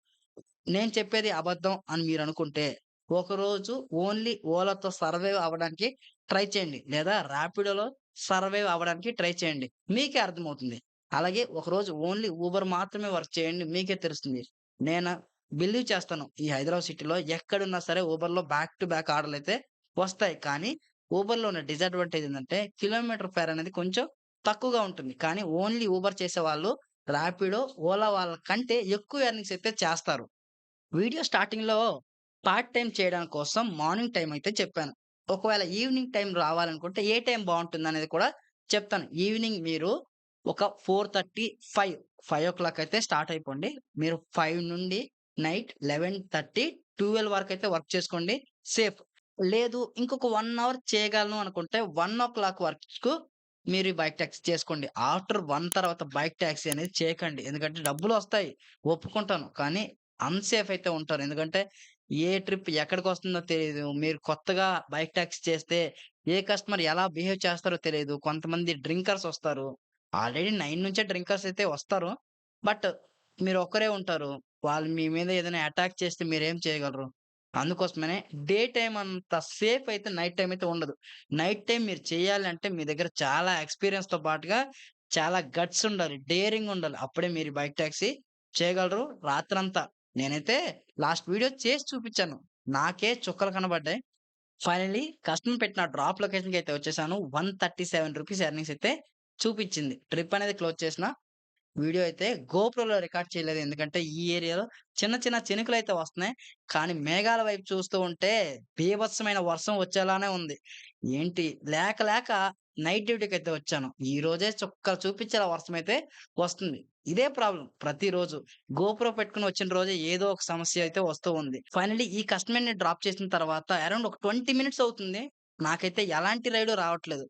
నేను చెప్పేది అబద్ధం అని మీరనుకుంటే, ఒకరోజు ఓన్లీ ఓలాతో సర్వైవ్ అవ్వడానికి ట్రై చేయండి. లేదా ర్యాపిడోలో సర్వైవ్ అవ్వడానికి ట్రై చేయండి. మీకే అర్థమవుతుంది. అలాగే ఒకరోజు ఓన్లీ ఊబర్ మాత్రమే వర్క్ చేయండి. మీకే తెలుస్తుంది. నేను బిలీవ్ చేస్తాను. ఈ హైదరాబాద్ సిటీలో ఎక్కడున్నా సరే ఊబర్‌లో బ్యాక్ టు బ్యాక్ ఆర్డర్‌లయితే వస్తాయి. కానీ ఊబర్‌లో ఉన్న డిసడ్వాంటేజ్ ఏందంటే కిలోమీటర్ ఫేర్ అనేది కొంచెం తక్కువగా ఉంటుంది. కానీ ఓన్లీ ఊబర్ చేసేవాళ్ళు ర్యాపిడో, ఓలా వాళ్ళ కంటే ఎక్కువ ఎర్నింగ్స్ అయితే చేస్తారు. వీడియో స్టార్టింగ్‌లో పార్ట్ టైమ్ చేయడం కోసం మార్నింగ్ టైమ్ అయితే చెప్పాను. ఒకవేళ ఈవినింగ్ టైమ్ రావాలనుకుంటే ఏ టైం బావుంటుందనేది కూడా చెప్తాను. ఈవినింగ్ మీరు ఒక 4:30, 5 అయితే స్టార్ట్ అయిపోండి. మీరు 5 నుండి నైట్ 11:30, 12 వరకైతే వర్క్ చేసుకోండి సేఫ్. లేదు ఇంకొక 1 అవర్ చేయగలను అనుకుంటే 1:00 వరకు మీరు ఈ బైక్ టాక్సీ చేసుకోండి. ఆఫ్టర్ 1 తర్వాత బైక్ టాక్సీ అనేది చేయకండి. ఎందుకంటే డబ్బులొస్తాయి ఒప్పుకుంటాను. కానీ అన్‌సేఫ్ అయితే ఉంటారు. ఎందుకంటే ఏ ట్రిప్ ఎక్కడికొస్తుందో తెలీదు. మీరు కొత్తగా బైక్ టాక్సీ చేస్తే ఏ కస్టమర్ ఎలా బిహేవ్ చేస్తారో తెలీదు. కొంతమంది డ్రింకర్స్ వస్తారు. ఆల్రెడీ 9 నుంచే డ్రింకర్స్ అయితే వస్తారు. బట్ మీరొక్కరే ఉంటారు. వాళ్ళు మీ మీద ఏదైనా అటాక్ చేస్తే మీరేం చేయగలరు? అందుకోసమనే డే టైమ్ అంత సేఫ్ అయితే నైట్ టైమ్ అయితే ఉండదు. నైట్ టైమ్ మీరు చేయాలంటే మీ దగ్గర చాలా ఎక్స్‌పీరియన్స్‌తో పాటుగా చాలా గట్స్ ఉండాలి. డేరింగ్ ఉండాలి. అప్పుడే మీరు బైక్ టాక్సీ చేయగలరు రాత్రంతా. నేనైతే లాస్ట్ వీడియో చేసి చూపిచ్చాను. నాకే చుక్కలు కనబడ్డాయి. ఫైనల్లీ కస్టమర్ పెట్టిన డ్రాప్ లొకేషన్‌కైతే వచ్చేసాను. రూ. 137 ఎర్నింగ్స్ అయితే చూపిచ్చింది. ట్రిప్ అనేది క్లోజ్ చేసిన. వీడియో అయితే గోప్రోలో రికార్డ్ చేయలేదు. ఎందుకంటే ఈ ఏరియాలో చిన్న చిన్న చినుకులైతే వస్తున్నాయి. కానీ మేఘాల వైపు చూస్తూ ఉంటే బీభత్సమైన వర్షం వచ్చేలానే ఉంది. ఏంటి లేక లేక నైట్ డ్యూటీకైతే వచ్చాను. ఈరోజే చుక్కలు చూపించేలా వర్షమైతే వస్తుంది. ఇదే ప్రాబ్లమ్ ప్రతిరోజు. గోప్రో పెట్టుకొని వచ్చిన రోజే ఏదో ఒక సమస్య అయితే వస్తూ ఉంది. ఫైనల్లీ ఈ కస్టమర్‌ని డ్రాప్ చేసిన తర్వాత అరౌండ్ ఒక 20 మినిట్స్ అవుతుంది. నాకైతే ఎలాంటి రైడు రావట్లేదు.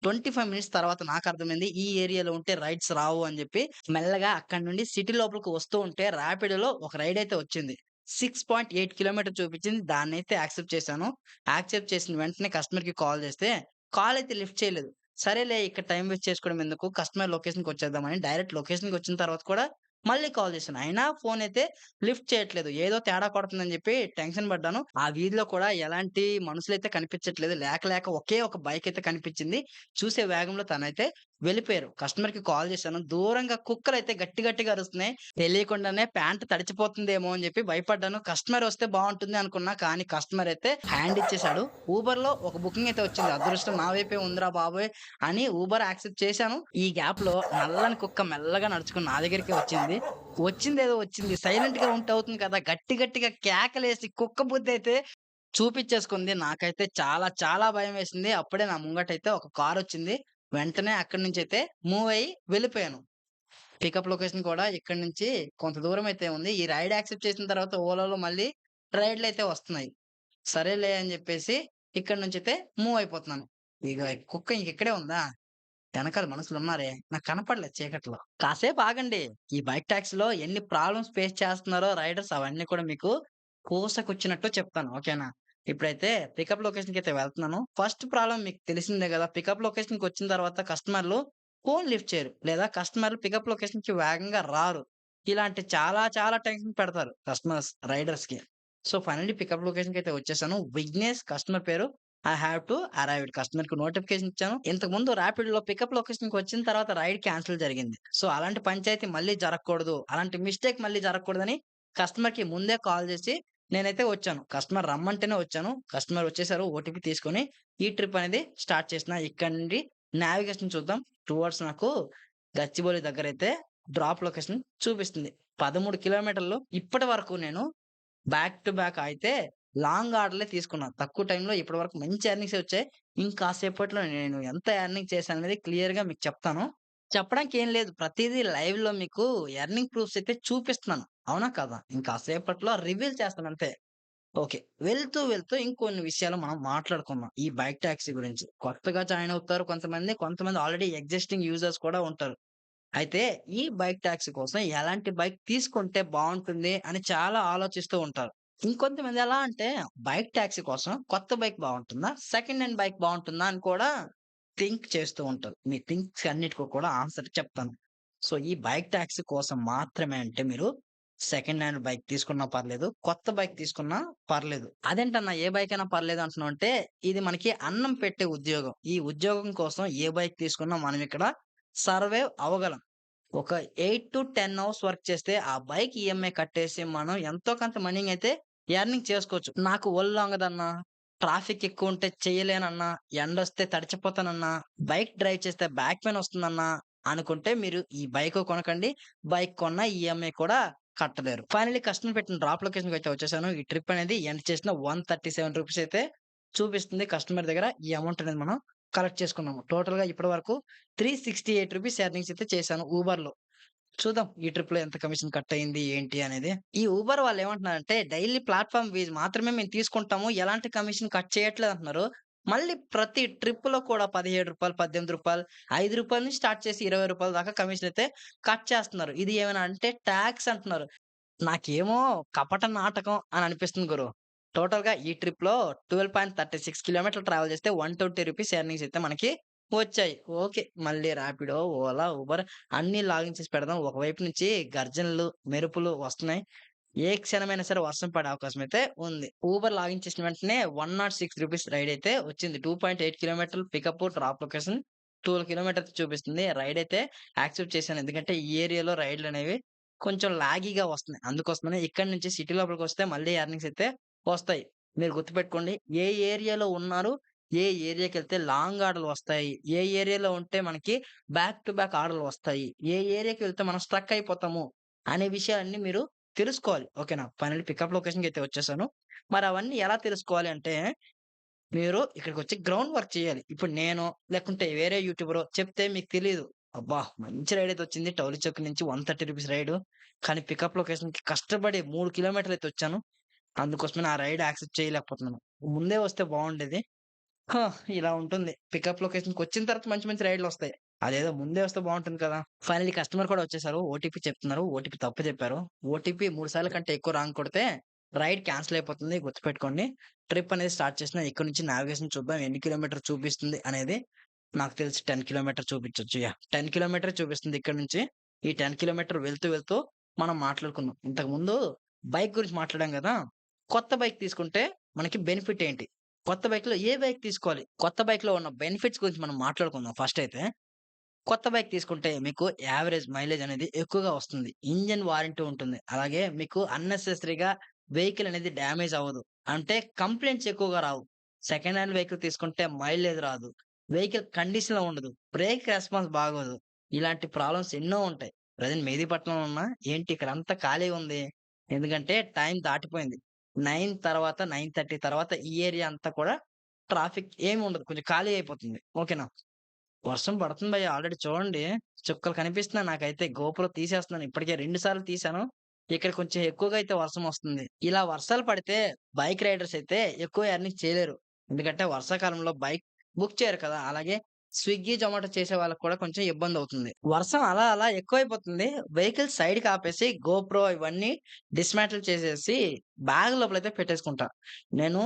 25 మినిట్స్ తర్వాత నాకర్థమైంది. ఈ ఏరియాలో ఉంటే రైడ్స్ రావు అని జెప్పి, మెల్లగా అక్కడి నుండి సిటీ లోపలికి వస్తూ ఉంటే ర్యాపిడోలో ఒక రైడ్ అయితే వచ్చింది. 6.8 కిలోమీటర్ చూపించింది. దాన్నైతే యాక్సెప్ట్ చేశాను. యాక్సెప్ట్ చేసిన వెంటనే కస్టమర్‌కి కాల్ చేస్తే, కాల్ అయితే లిఫ్ట్ చేయలేదు. సరేలే ఇక్కడ టైమ్ వేస్ట్ చేసుకోవడం ఎందుకు, కస్టమర్ లొకేషన్‌కొచ్చేద్దామని డైరెక్ట్ లొకేషన్‌కొచ్చిన తర్వాత కూడా మళ్ళీ కాల్ చేశాను. అయినా ఫోన్ అయితే లిఫ్ట్ చేయట్లేదు. ఏదో తేడా కొడుతుందని జెప్పి టెన్షన్ పడ్డాను. ఆ వీధిలో కూడా ఎలాంటి మనుషులైతే కనిపించట్లేదు. లేక లేక ఒకే ఒక బైక్ అయితే కనిపించింది. చూసే వేగంలో తనైతే వెళ్ళిపోయారు. కస్టమర్‌కి కాల్ చేశాను. దూరంగా కుక్కలైతే గట్టి గట్టిగా అరుస్తున్నాయి. తెలియకుండానే ప్యాంట్ తడిచిపోతుందేమో అని చెప్పి భయపడ్డాను. కస్టమర్ వస్తే బావుంటుంది అనుకున్నా. కానీ కస్టమర్ అయితే హ్యాండ్ ఇచ్చేసాడు. ఊబర్‌లో ఒక బుకింగ్ అయితే వచ్చింది. అదృష్టం నా వైపే ఉందిరా బాబోయ్! అని ఊబర్ యాక్సెప్ట్ చేశాను. ఈ గ్యాప్‌లో నల్లని కుక్క మెల్లగా నడుచుకొని నా దగ్గరికే వచ్చింది. వచ్చిందేదో వచ్చింది. సైలెంట్‌గా ఉంటే అవుతుంది కదా! గట్టి గట్టిగా కేకలేసి కుక్క బుద్దయితే చూపిచ్చేసుకుంది. నాకైతే చాలా చాలా భయమేసింది. అప్పుడే నా ముంగటైతే ఒక కారొచ్చింది. వెంటనే అక్కడి నుంచైతే మూవ్ అయ్యి వెళ్ళిపోయాను. పికప్ లొకేషన్ కూడా ఇక్కడి నుంచి కొంత దూరమైతే ఉంది. ఈ రైడ్ యాక్సెప్ట్ చేసిన తర్వాత ఓలాలో మళ్ళీ రైడ్‌లయితే వస్తున్నాయి. సరేలే అని జెప్పేసి ఇక్కడి నుంచైతే మూవ్ అయిపోతున్నాను. ఇగ కుక్క ఇంకిక్కడే ఉందా? ఎనకాల మనుషులున్నారే. నాకు కనపడలేదు చీకట్లో. కాసేపు ఆగండి. ఈ బైక్ టాక్సీలో ఎన్ని ప్రాబ్లమ్స్ ఫేస్ చేస్తున్నారో రైడర్స్ అవన్నీ కూడా మీకు పూసకొచ్చినట్టు చెప్తాను. ఓకేనా? ఇప్పుడైతే పికప్ లొకేషన్‌కైతే వెళ్తున్నాను. ఫస్ట్ ప్రాబ్లమ్ మీకు తెలిసిందే గదా! పికప్ లొకేషన్‌కొచ్చిన తర్వాత కస్టమర్‌లు ఫోన్ లిఫ్ట్ చేయరు. లేదా కస్టమర్‌లు పికప్ లొకేషన్‌కి వేగంగా రారు. ఇలాంటి చాలా చాలా టెన్షన్ పెడతారు కస్టమర్స్ రైడర్స్‌కి. సో, ఫైనల్లీ పికప్ లొకేషన్‌కైతే వచ్చేసాను. విఘ్నేష్ కస్టమర్ పేరు. I have to arrived. కస్టమర్‌కి నోటిఫికేషన్ ఇచ్చాను. ఇంతకుముందు ర్యాపిడ్‌లో పికప్ లొకేషన్‌కొచ్చిన తర్వాత రైడ్ క్యాన్సెల్ జరిగింది. సో, అలాంటి పంచాయతీ మళ్ళీ జరగకూడదు. అలాంటి మిస్టేక్ మళ్ళీ జరగకూడదని కస్టమర్‌కి ముందే కాల్ జేసి నేనైతే వచ్చాను. కస్టమర్ రమ్మంటేనే వచ్చాను. కస్టమర్ వచ్చేసారు. ఓటీపీ తీసుకొని ఈ ట్రిప్ అనేది స్టార్ట్ చేసిన. ఇక్కడి నుండి నావిగేషన్ చూద్దాం. టువర్డ్స్ నాకు గచ్చిబౌలి దగ్గరైతే డ్రాప్ లొకేషన్ చూపిస్తుంది. 13 కిలోమీటర్లు. ఇప్పటి వరకు నేను బ్యాక్ టు బ్యాక్ అయితే లాంగ్ ఆర్డర్‌లే తీసుకున్నా. తక్కువ టైంలో ఇప్పటి వరకు మంచి ఎర్నింగ్సే వచ్చాయి. ఇంకాసేపట్లో నేను ఎంత ఎర్నింగ్ చేశాననేది క్లియర్‌గా మీకు చెప్తాను. చెప్పడానికి ఏం లేదు. ప్రతీదీ లైవ్‌లో మీకు ఎర్నింగ్ ప్రూఫ్స్ అయితే చూపిస్తున్నాను. అవునా? కాదా? ఇంకాసేపట్లో రివీల్ చేస్తానంతే. ఓకే. వెళ్తూ ఇంకొన్ని విషయాలు మనం మాట్లాడుకుందాం. ఈ బైక్ టాక్సీ గురించి. కొత్తగా జాయిన్ అవుతారు కొంతమంది. కొంతమంది ఆల్రెడీ ఎగ్జిస్టింగ్ యూజర్స్ కూడా ఉంటారు. అయితే ఈ బైక్ టాక్సీ కోసం ఎలాంటి బైక్ తీసుకుంటే బావుంటుంది అని చాలా ఆలోచిస్తూ ఉంటారు. ఇంకొంతమంది ఎలా అంటే బైక్ టాక్సీ కోసం కొత్త బైక్ బావుంటుందా? సెకండ్ హ్యాండ్ బైక్ బావుంటుందా? అని కూడా థింక్ చేస్తూ ఉంటారు. మీ థింక్స్ అన్నిటికి కూడా ఆన్సర్ చెప్తాను. సో, ఈ బైక్ టాక్సీ కోసం మాత్రమే అంటే మీరు సెకండ్ హ్యాండ్ బైక్ తీసుకున్నా పర్లేదు. కొత్త బైక్ తీసుకున్నా పర్లేదు. అదేంటన్నా ఏ బైక్ అయినా పర్లేదు అంటున్నావు అంటే, ఇది మనకి అన్నం పెట్టే ఉద్యోగం. ఈ ఉద్యోగం కోసం ఏ బైక్ తీసుకున్నా మనం ఇక్కడ సర్వైవ్ అవ్వగలం. ఒక 8-10 అవర్స్ వర్క్ చేస్తే, ఆ బైక్ ఈఎంఐ కట్టేసి మనం ఎంతో కొంత మనీ అయితే ఎర్నింగ్ చేసుకోవచ్చు. నాకు ఒళ్ళొంగదన్నా, ట్రాఫిక్ ఎక్కువుంటే చేయలేనన్నా, ఎండొస్తే తడిచిపోతానన్నా, బైక్ డ్రైవ్ చేస్తే బ్యాక్ పెయిన్ వస్తుందన్నా అనుకుంటే మీరు ఈ బైకు కొనకండి. బైక్ కొన్నా ఈఎంఐ కూడా కట్టలేరు. ఫైనల్లీ కస్టమర్ పెట్టిన డ్రాప్ లొకేషన్‌కైతే వచ్చేసాను. ఈ ట్రిప్ అనేది ఎండ్ చేసిన రూ. 137 అయితే చూపిస్తుంది కస్టమర్ దగ్గర. ఈ అమౌంట్ అనేది మనం కలెక్ట్ చేసుకున్నాము. టోటల్‌గా ఇప్పటి వరకు రూ. 368 ఎర్నింగ్స్ అయితే చేశాను ఊబర్‌లో. చూద్దాం ఈ ట్రిప్‌లో ఎంత కమిషన్ కట్ అయింది ఏంటి అనేది. ఈ ఊబర్ వాళ్ళేమంటున్నారంటే డైలీ ప్లాట్‌ఫార్మ్ ఫీస్ మాత్రమే మేము తీసుకుంటాము. ఎలాంటి కమిషన్ కట్ చేయట్లేదు అంటున్నారు. మళ్ళీ ప్రతి ట్రిప్‌లో కూడా రూ. 17, రూ. 18, రూ. 5 నుంచి స్టార్ట్ చేసి రూ. 20 దాకా కమిషన్ అయితే కట్ చేస్తున్నారు. ఇది ఏమైనా అంటే టాక్స్ అంటున్నారు. నాకేమో కపట నాటకం అని అనిపిస్తుంది గురు. టోటల్‌గా ఈ ట్రిప్‌లో 12.36 కిలోమీటర్లు ట్రావెల్ చేస్తే రూ. 120 ఎర్నింగ్స్ అయితే మనకి వచ్చాయి. ఓకే. మళ్ళీ రాపిడో, ఓలా, ఉబర్ అన్నీ లాగిన్ చేసి పెడదాం. ఒకవైపు నుంచి గర్జనలు, మెరుపులు వస్తున్నాయి. ఏ క్షణమైనా సరే వర్షం పడే అవకాశం అయితే ఉంది. ఊబర్ లాగిన్ చేసిన వెంటనే రూ. 106 రైడ్ అయితే వచ్చింది. 2.8 కిలోమీటర్లు పికప్, డ్రాప్ లొకేషన్ 12 కిలోమీటర్స్ చూపిస్తుంది. రైడ్ అయితే యాక్సెప్ట్ చేశాను. ఎందుకంటే ఈ ఏరియాలో రైడ్‌లనేవి కొంచెం లాగీగా వస్తున్నాయి. అందుకోసమనే ఇక్కడి నుంచి సిటీ లోపలికొస్తే మళ్ళీ ఎర్నింగ్స్ అయితే వస్తాయి. మీరు గుర్తుపెట్టుకోండి. ఏ ఏరియాలో ఉన్నారు, ఏ ఏరియాకెళ్తే లాంగ్ ఆర్డర్‌లు వస్తాయి, ఏ ఏరియాలో ఉంటే మనకి బ్యాక్ టు బ్యాక్ ఆర్డర్‌లు వస్తాయి, ఏ ఏరియాకి వెళ్తే మనం స్ట్రక్ అయిపోతాము అనే విషయాలన్నీ మీరు తెలుసుకోవాలి. ఓకేనా? ఫైనల్లీ పికప్ లొకేషన్‌కైతే వచ్చేసాను. మరి అవన్నీ ఎలా తెలుసుకోవాలి అంటే, మీరు ఇక్కడికొచ్చి గ్రౌండ్ వర్క్ చేయాలి. ఇప్పుడు నేను, లేకుంటే వేరే యూట్యూబరో చెప్తే మీకు తెలీదు. అబ్బా! మంచి రైడ్ అయితే వచ్చింది. టౌలి చౌక్ నుంచి రూ. 130 రైడు. కానీ పికప్ లొకేషన్‌కి కష్టపడి 3 కిలోమీటర్లయితే వచ్చాను. అందుకోసమనే ఆ రైడ్ యాక్సెప్ట్ చేయలేకపోతున్నాను. ముందే వస్తే బావుండేది. హా! ఇలా ఉంటుంది. పికప్ లొకేషన్‌కొచ్చిన తర్వాత మంచి మంచి రైడ్‌లొస్తాయి. అదేదో ముందే వస్తే బావుంటుంది కదా! ఫైనల్లీ కస్టమర్ కూడా వచ్చేసారు. ఓటీపీ చెప్తున్నారు. ఓటీపీ తప్పు చెప్పారు. ఓటీపీ 3 సార్ల కంటే ఎక్కువ రాంగ్ కొడితే రైడ్ క్యాన్సిల్ అయిపోతుంది. గుర్తుపెట్టుకోండి. ట్రిప్ అనేది స్టార్ట్ చేసినా ఇక్కడి నుంచి నావిగేషన్ చూద్దాం. ఎన్ని కిలోమీటర్ చూపిస్తుంది అనేది నాకు తెలిసి 10 కిలోమీటర్ చూపించొచ్చు. యాహ్! 10 కిలోమీటరే చూపిస్తుంది ఇక్కడి నుంచి. ఈ 10 కిలోమీటర్ వెళ్తూ మనం మాట్లాడుకుందాం. ఇంతకుముందు బైక్ గురించి మాట్లాడాం గదా! కొత్త బైక్ తీసుకుంటే మనకి బెనిఫిట్ ఏంటి? కొత్త బైక్‌లో ఏ బైక్ తీసుకోవాలి? కొత్త బైక్‌లో ఉన్న బెనిఫిట్స్ గురించి మనం మాట్లాడుకుందాం ఫస్ట్ అయితే. కొత్త బైక్ తీసుకుంటే మీకు యావరేజ్ మైలేజ్ అనేది ఎక్కువగా వస్తుంది. ఇంజిన్ వారంటీ ఉంటుంది. అలాగే మీకు అన్నెసెసరీగా వెహికల్ అనేది డ్యామేజ్ అవ్వదు. అంటే కంప్లెయింట్స్ ఎక్కువగా రావు. సెకండ్ హ్యాండ్ వెహికల్ తీసుకుంటే మైలేజ్ రాదు. వెహికల్ కండిషన్‌లో ఉండదు. బ్రేక్ రెస్పాన్స్ బాగోదు. ఇలాంటి ప్రాబ్లమ్స్ ఎన్నో ఉంటాయి. ప్రెజెంట్ మెహిదీపట్నంలో ఉన్నా ఏంటి ఇక్కడంతా ఖాళీగా ఉంది. ఎందుకంటే టైం దాటిపోయింది. 9 తర్వాత 9:30 తర్వాత ఈ ఏరియా అంతా కూడా ట్రాఫిక్ ఏమి ఉండదు. కొంచెం ఖాళీ అయిపోతుంది. ఓకేనా? వర్షం పడుతుంది భయ్యా ఆల్రెడీ చూడండి. చుక్కలు కనిపిస్తున్నాయి నాకైతే. గోప్రో తీసేస్తున్నాను. ఇప్పటికే 2 సార్లు తీశాను. ఇక్కడ కొంచెం ఎక్కువగా అయితే వర్షం వస్తుంది. ఇలా వర్షాలు పడితే బైక్ రైడర్స్ అయితే ఎక్కువ ఎర్నింగ్ చేయలేరు. ఎందుకంటే వర్షాకాలంలో బైక్ బుక్ చేయరు కదా! అలాగే స్విగ్గీ, జొమాటో చేసే వాళ్ళకి కూడా కొంచెం ఇబ్బందవుతుంది. వర్షం అలా ఎక్కువైపోతుంది. వెహికల్ సైడ్‌కి ఆపేసి గోప్రో ఇవన్నీ డిస్మాంటిల్ చేసేసి బ్యాగ్ లోపలైతే పెట్టేసుకుంటా. నేను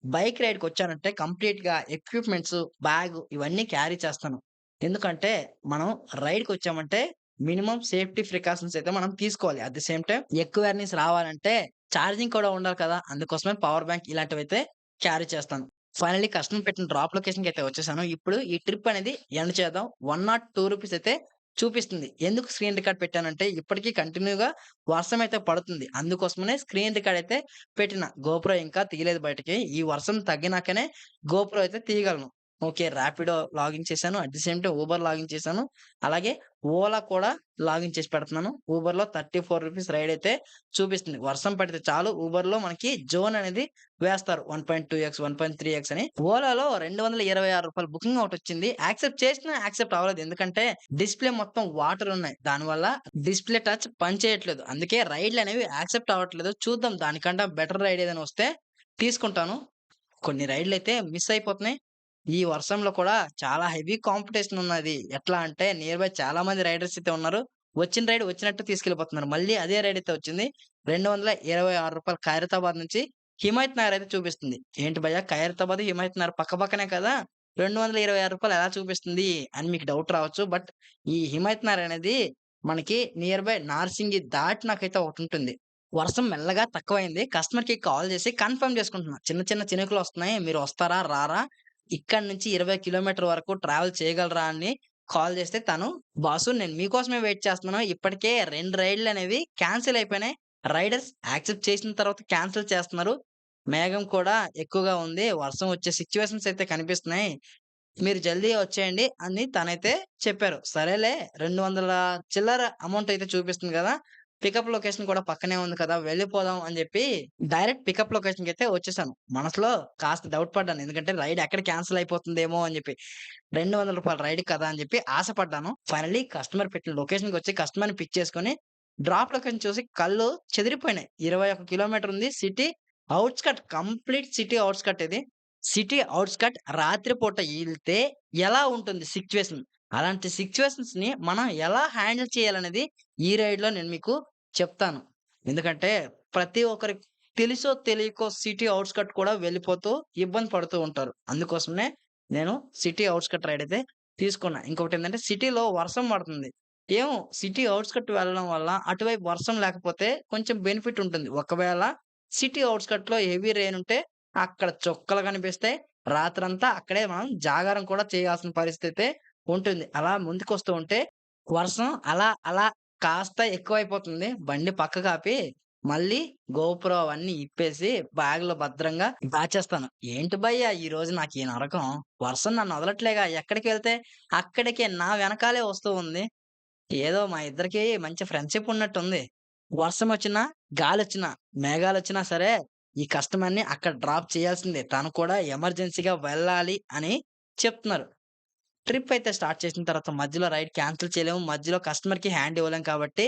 బైక్ రైడ్‌కొచ్చానంటే కంప్లీట్‌గా ఎక్విప్‌మెంట్స్, బ్యాగ్ ఇవన్నీ క్యారీ చేస్తాను. ఎందుకంటే మనం రైడ్‌కొచ్చామంటే మినిమమ్ సేఫ్టీ ప్రికాషన్స్ అయితే మనం తీసుకోవాలి. అట్ ది సేమ్ టైమ్ ఎక్కువ ఎర్నింగ్స్ రావాలంటే చార్జింగ్ కూడా ఉండాలి కదా! అందుకోసమే పవర్ బ్యాంక్ ఇలాంటివైతే క్యారీ చేస్తాను. ఫైనల్లీ కస్టమర్ పెట్టిన డ్రాప్ లొకేషన్‌కైతే వచ్చేసాను. ఇప్పుడు ఈ ట్రిప్ అనేది ఎండ్ చేద్దాం. రూ. 102 అయితే చూపిస్తుంది. ఎందుకు స్క్రీన్ రికార్డ్ పెట్టానంటే ఇప్పటికి కంటిన్యూ‌గా వర్షం అయితే పడుతుంది. అందుకోసమనే స్క్రీన్ రికార్డ్ అయితే పెట్టిన. గోప్రో ఇంకా తీయలేదు బయటకి. ఈ వర్షం తగ్గినాకనే గోప్రో అయితే తీయగలను. ఓకే. రాపిడో లాగిన్ చేశాను. At the same time Uber login చేశాను. అలాగే ఓలా కూడా లాగిన్ చేసి పెడుతున్నాను. ఊబర్‌లో రూ. 34 రైడ్ అయితే చూపిస్తుంది. వర్షం పడితే చాలు ఊబర్‌లో మనకి జోన్ అనేది వేస్తారు. 1.2 1.3 అని. ఓలాలో రూ. 226 బుకింగ్ ఒకటొచ్చింది. యాక్సెప్ట్ చేసినా యాక్సెప్ట్ అవ్వలేదు. ఎందుకంటే డిస్‌ప్లే మొత్తం వాటర్ ఉన్నాయి. దానివల్ల డిస్‌ప్లే టచ్ పనిచేయట్లేదు. అందుకే రైడ్‌లనేవి యాక్సెప్ట్ అవ్వట్లేదు. చూద్దాం దానికన్నా బెటర్ రైడ్ ఏదైనా వస్తే తీసుకుంటాను. కొన్ని రైడ్‌లయితే మిస్ అయిపోతున్నాయి. ఈ వర్షంలో కూడా చాలా హెవీ కాంపిటీషన్ ఉన్నది. ఎట్లా అంటే నియర్ బై చాలా మంది రైడర్స్ అయితే ఉన్నారు. వచ్చిన రైడ్ వచ్చినట్టు తీసుకెళ్ళిపోతున్నారు. మళ్ళీ అదే రైడ్ అయితే వచ్చింది. రూ. 226 ఖైరతాబాద్ నుంచి హిమాయత్ నగర్ అయితే చూపిస్తుంది. ఏంటి భయ్యా ఖైరతాబాద్, హిమాయత్ నగర్ పక్కపక్కనే కదా! రూ. 226 ఎలా చూపిస్తుంది అని మీకు డౌట్ రావచ్చు. బట్ ఈ హిమాయత్ నగర్ అనేది మనకి నియర్ బై నార్సింగి దాటినాకైతే ఒకటుంటుంది. వర్షం మెల్లగా తక్కువైంది. కస్టమర్‌కి కాల్ చేసి కన్ఫర్మ్ చేసుకుంటున్నా. చిన్న చిన్న చినుకులొస్తున్నాయి. మీరు వస్తారా? రారా? ఇక్కడి నుంచి 20 కిలోమీటర్ వరకు ట్రావెల్ చేయగలరా? అని కాల్ చేస్తే తను, "బాసు నేను మీకోసమే వెయిట్ చేస్తున్నాను. ఇప్పటికే 2 రైడ్‌లనేవి క్యాన్సెల్ అయిపోయినాయి. రైడర్స్ యాక్సెప్ట్ చేసిన తర్వాత క్యాన్సెల్ చేస్తున్నారు. మేఘం కూడా ఎక్కువగా ఉంది. వర్షం వచ్చే సిట్యుయేషన్స్ అయితే కనిపిస్తున్నాయి. మీరు జల్దీ వచ్చేయండి" అని తనైతే చెప్పారు. సరేలే 200 చిల్లర అమౌంట్ అయితే చూపిస్తుంది గదా! పికప్ లొకేషన్ కూడా పక్కనే ఉంది కదా! వెళ్ళిపోదాం అని జెప్పి డైరెక్ట్ పికప్ లొకేషన్‌కైతే వచ్చేసాను. మనసులో కాస్త డౌట్ పడ్డాను. ఎందుకంటే రైడ్ ఎక్కడ క్యాన్సెల్ అయిపోతుందేమో అని జెప్పి. రూ. 200 రైడ్‌కి కదా! అని జెప్పి ఆశపడ్డాను. ఫైనల్లీ కస్టమర్ పెట్టిన లొకేషన్‌కొచ్చి కస్టమర్‌ని పిక్ చేసుకొని డ్రాప్ లొకేషన్ చూసి కళ్ళు చెదిరిపోయినాయి. 21 కిలోమీటర్ ఉంది. సిటీ ఔట్‌స్కట్ కంప్లీట్ సిటీ ఔట్‌స్కట్ ఇది. సిటీ ఔట్‌స్కట్ రాత్రి పూట ఎళ్తే ఎలా ఉంటుంది సిట్యుయేషన్? అలాంటి సిట్యుయేషన్స్‌ని మనం ఎలా హ్యాండిల్ చేయాలనేది ఈ రైడ్‌లో నేను మీకు చెప్తాను. ఎందుకంటే ప్రతి ఒక్కరికి తెలిసో తెలియకో సిటీ ఔట్‌స్కట్ కూడా వెళ్ళిపోతూ ఇబ్బంది పడుతూ ఉంటారు. అందుకోసమనే నేను సిటీ ఔట్‌స్కట్ రైడ్ అయితే తీసుకున్నా. ఇంకొకటేంటంటే సిటీలో వర్షం పడుతుంది. ఏమో సిటీ ఔట్‌స్కట్ వెళ్ళడం వల్ల అటువైపు వర్షం లేకపోతే కొంచెం బెనిఫిట్ ఉంటుంది. ఒకవేళ సిటీ ఔట్‌స్కట్‌లో హెవీ రెయిన్ ఉంటే అక్కడ చుక్కలు కనిపిస్తాయి. రాత్రంతా అక్కడే మనం జాగారం కూడా చేయాల్సిన పరిస్థితి ఉంటుంది. అలా ముందుకొస్తూ ఉంటే వర్షం అలా కాస్త ఎక్కువైపోతుంది. బండి పక్కకాపి మళ్ళీ గోప్రో అవన్నీ ఇప్పేసి బ్యాగ్‌లో భద్రంగా దాచేస్తాను. ఏంటి భయ్యా ఈరోజు నాకీ నరకం. వర్షం నన్ను వదలట్లేగా. ఎక్కడికి వెళ్తే అక్కడికే నా వెనకాలే వస్తూ ఉంది. ఏదో మా ఇద్దరికీ మంచి ఫ్రెండ్‌షిప్ ఉన్నట్టుంది. వర్షమొచ్చినా, గాలొచ్చినా, మేఘాలొచ్చినా సరే, ఈ కస్టమర్‌ని అక్కడ డ్రాప్ చేయాల్సిందే. తను కూడా ఎమర్జెన్సీగా వెళ్ళాలి అని చెప్తున్నారు. ట్రిప్ అయితే స్టార్ట్ చేసిన తర్వాత మధ్యలో రైడ్ క్యాన్సెల్ చేయలేము. మధ్యలో కస్టమర్‌కి హ్యాండ్ ఇవ్వలేం కాబట్టి,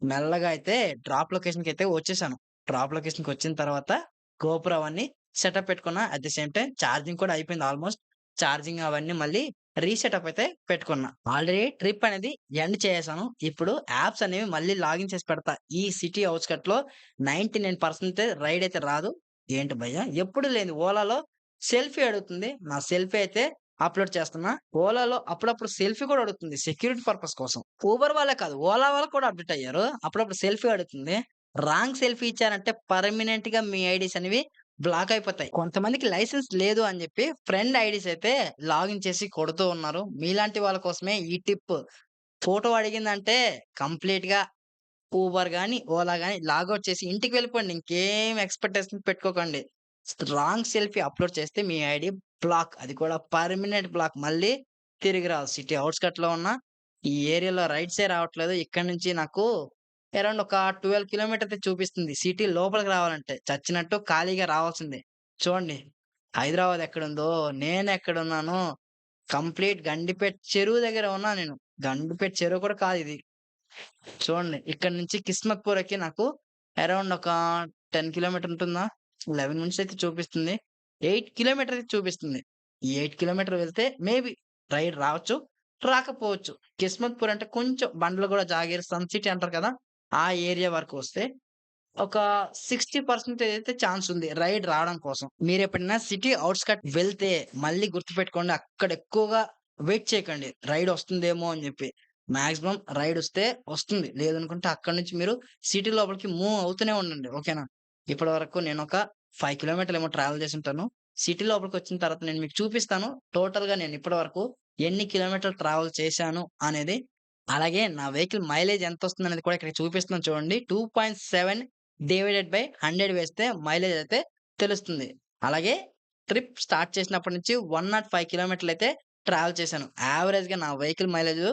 మెల్లగా అయితే డ్రాప్ లొకేషన్‌కైతే వచ్చేసాను. డ్రాప్ లొకేషన్‌కొచ్చిన తర్వాత గోపురం అవన్నీ సెటప్ పెట్టుకున్నా. At the same time charging కూడా అయిపోయింది ఆల్‌మోస్ట్. చార్జింగ్ అవన్నీ మళ్ళీ రీసెటప్ అయితే పెట్టుకున్నా. ఆల్రెడీ ట్రిప్ అనేది ఎండ్ చేసేసాను. ఇప్పుడు యాప్స్ అనేవి మళ్ళీ లాగిన్ చేసి పెడతా. ఈ సిటీ ఔట్‌స్కట్‌లో 99% రైడ్ అయితే రాదు. ఏంటి భయ్యా! ఎప్పుడు లేనిది ఓలాలో సెల్ఫీ అడుగుతుంది. నా సెల్ఫీ అయితే అప్‌లోడ్ చేస్తున్నా. ఓలాలో అప్పుడప్పుడు సెల్ఫీ కూడా అడుగుతుంది సెక్యూరిటీ పర్పస్ కోసం. ఊబర్ వాళ్ళే కాదు, ఓలా వాళ్ళు కూడా అప్‌డేట్ అయ్యారు. అప్పుడప్పుడు సెల్ఫీ అడుగుతుంది. రాంగ్ సెల్ఫీ ఇచ్చారంటే పర్మనెంట్‌గా మీ ఐడీస్ అనేవి బ్లాక్ అయిపోతాయి. కొంతమందికి లైసెన్స్ లేదు అని జెప్పి ఫ్రెండ్ ఐడీస్ అయితే లాగిన్ చేసి కొడుతూ ఉన్నారు. మీలాంటి వాళ్ళ కోసమే ఈ టిప్. ఫోటో అడిగిందంటే కంప్లీట్‌గా ఊబర్ గాని, ఓలా గాని లాగౌట్ చేసి ఇంటికి వెళ్ళిపోండి. ఇంకేం ఎక్స్‌పెక్టేషన్స్ పెట్టుకోకండి. రాంగ్ సెల్ఫీ అప్‌లోడ్ చేస్తే మీ ఐడీ బ్లాక్. అది కూడా పర్మనెంట్ బ్లాక్. మళ్ళీ తిరిగి రాదు. సిటీ ఔట్‌స్కట్‌లో ఉన్న ఈ ఏరియాలో రైడ్సే రావట్లేదు. ఇక్కడి నుంచి నాకు అరౌండ్ ఒక 12 కిలోమీటర్ అయితే చూపిస్తుంది. సిటీ లోపలికి రావాలంటే. చచ్చినట్టు ఖాళీగా రావాల్సిందే. చూడండి హైదరాబాద్ ఎక్కడుందో, నేనెక్కడున్నానో కంప్లీట్ గండిపేట చెరువు దగ్గర ఉన్నా నేను. గండిపేట చెరువు కూడా కాదిది. చూడండి. ఇక్కడి నుంచి కిస్మత్‌పురకి నాకు అరౌండ్ ఒక 10 కిలోమీటర్ ఉంటుందా? 11 మినిట్స్ అయితే చూపిస్తుంది. 8 కిలోమీటర్ అయితే చూపిస్తుంది. ఈ 8 కిలోమీటర్ వెళ్తే మేబీ రైడ్ రావచ్చు, రాకపోవచ్చు. కిస్మత్‌పూర్ అంటే కొంచెం బండ్లు గూడా జాగీర్, సన్ సిటీ అంటారు కదా! ఆ ఏరియా వరకు వస్తే ఒక 60% అయితే ఛాన్స్ ఉంది రైడ్ రావడం కోసం. మీరెప్పుడైనా సిటీ ఔట్‌స్కట్ వెళ్తే మళ్ళీ గుర్తుపెట్టుకోండి అక్కడ ఎక్కువగా వెయిట్ చేయకండి. రైడ్ వస్తుందేమో అని జెప్పి. మాక్సిమం రైడొస్తే వస్తుంది. లేదనుకుంటే అక్కడి నుంచి మీరు సిటీ లోపలికి మూవ్ అవుతూనే ఉండండి. ఓకేనా? ఇప్పటి వరకు నేనొక 5 కిలోమీటర్లేమో ట్రావెల్ చేసుంటాను. సిటీ లోపలికొచ్చిన తర్వాత నేను మీకు చూపిస్తాను. టోటల్‌గా నేను ఇప్పటి వరకు ఎన్ని కిలోమీటర్లు ట్రావెల్ చేశాను అనేది. అలాగే నా వెహికల్ మైలేజ్ ఎంతొస్తుందనేది కూడా ఇక్కడ చూపిస్తున్నాను చూడండి. 2.7 డివైడెడ్ బై 100 వేస్తే మైలేజ్ అయితే తెలుస్తుంది. అలాగే ట్రిప్ స్టార్ట్ చేసినప్పటి నుంచి 105 కిలోమీటర్లయితే ట్రావెల్ చేశాను. యావరేజ్‌గా నా వెహికల్ మైలేజ్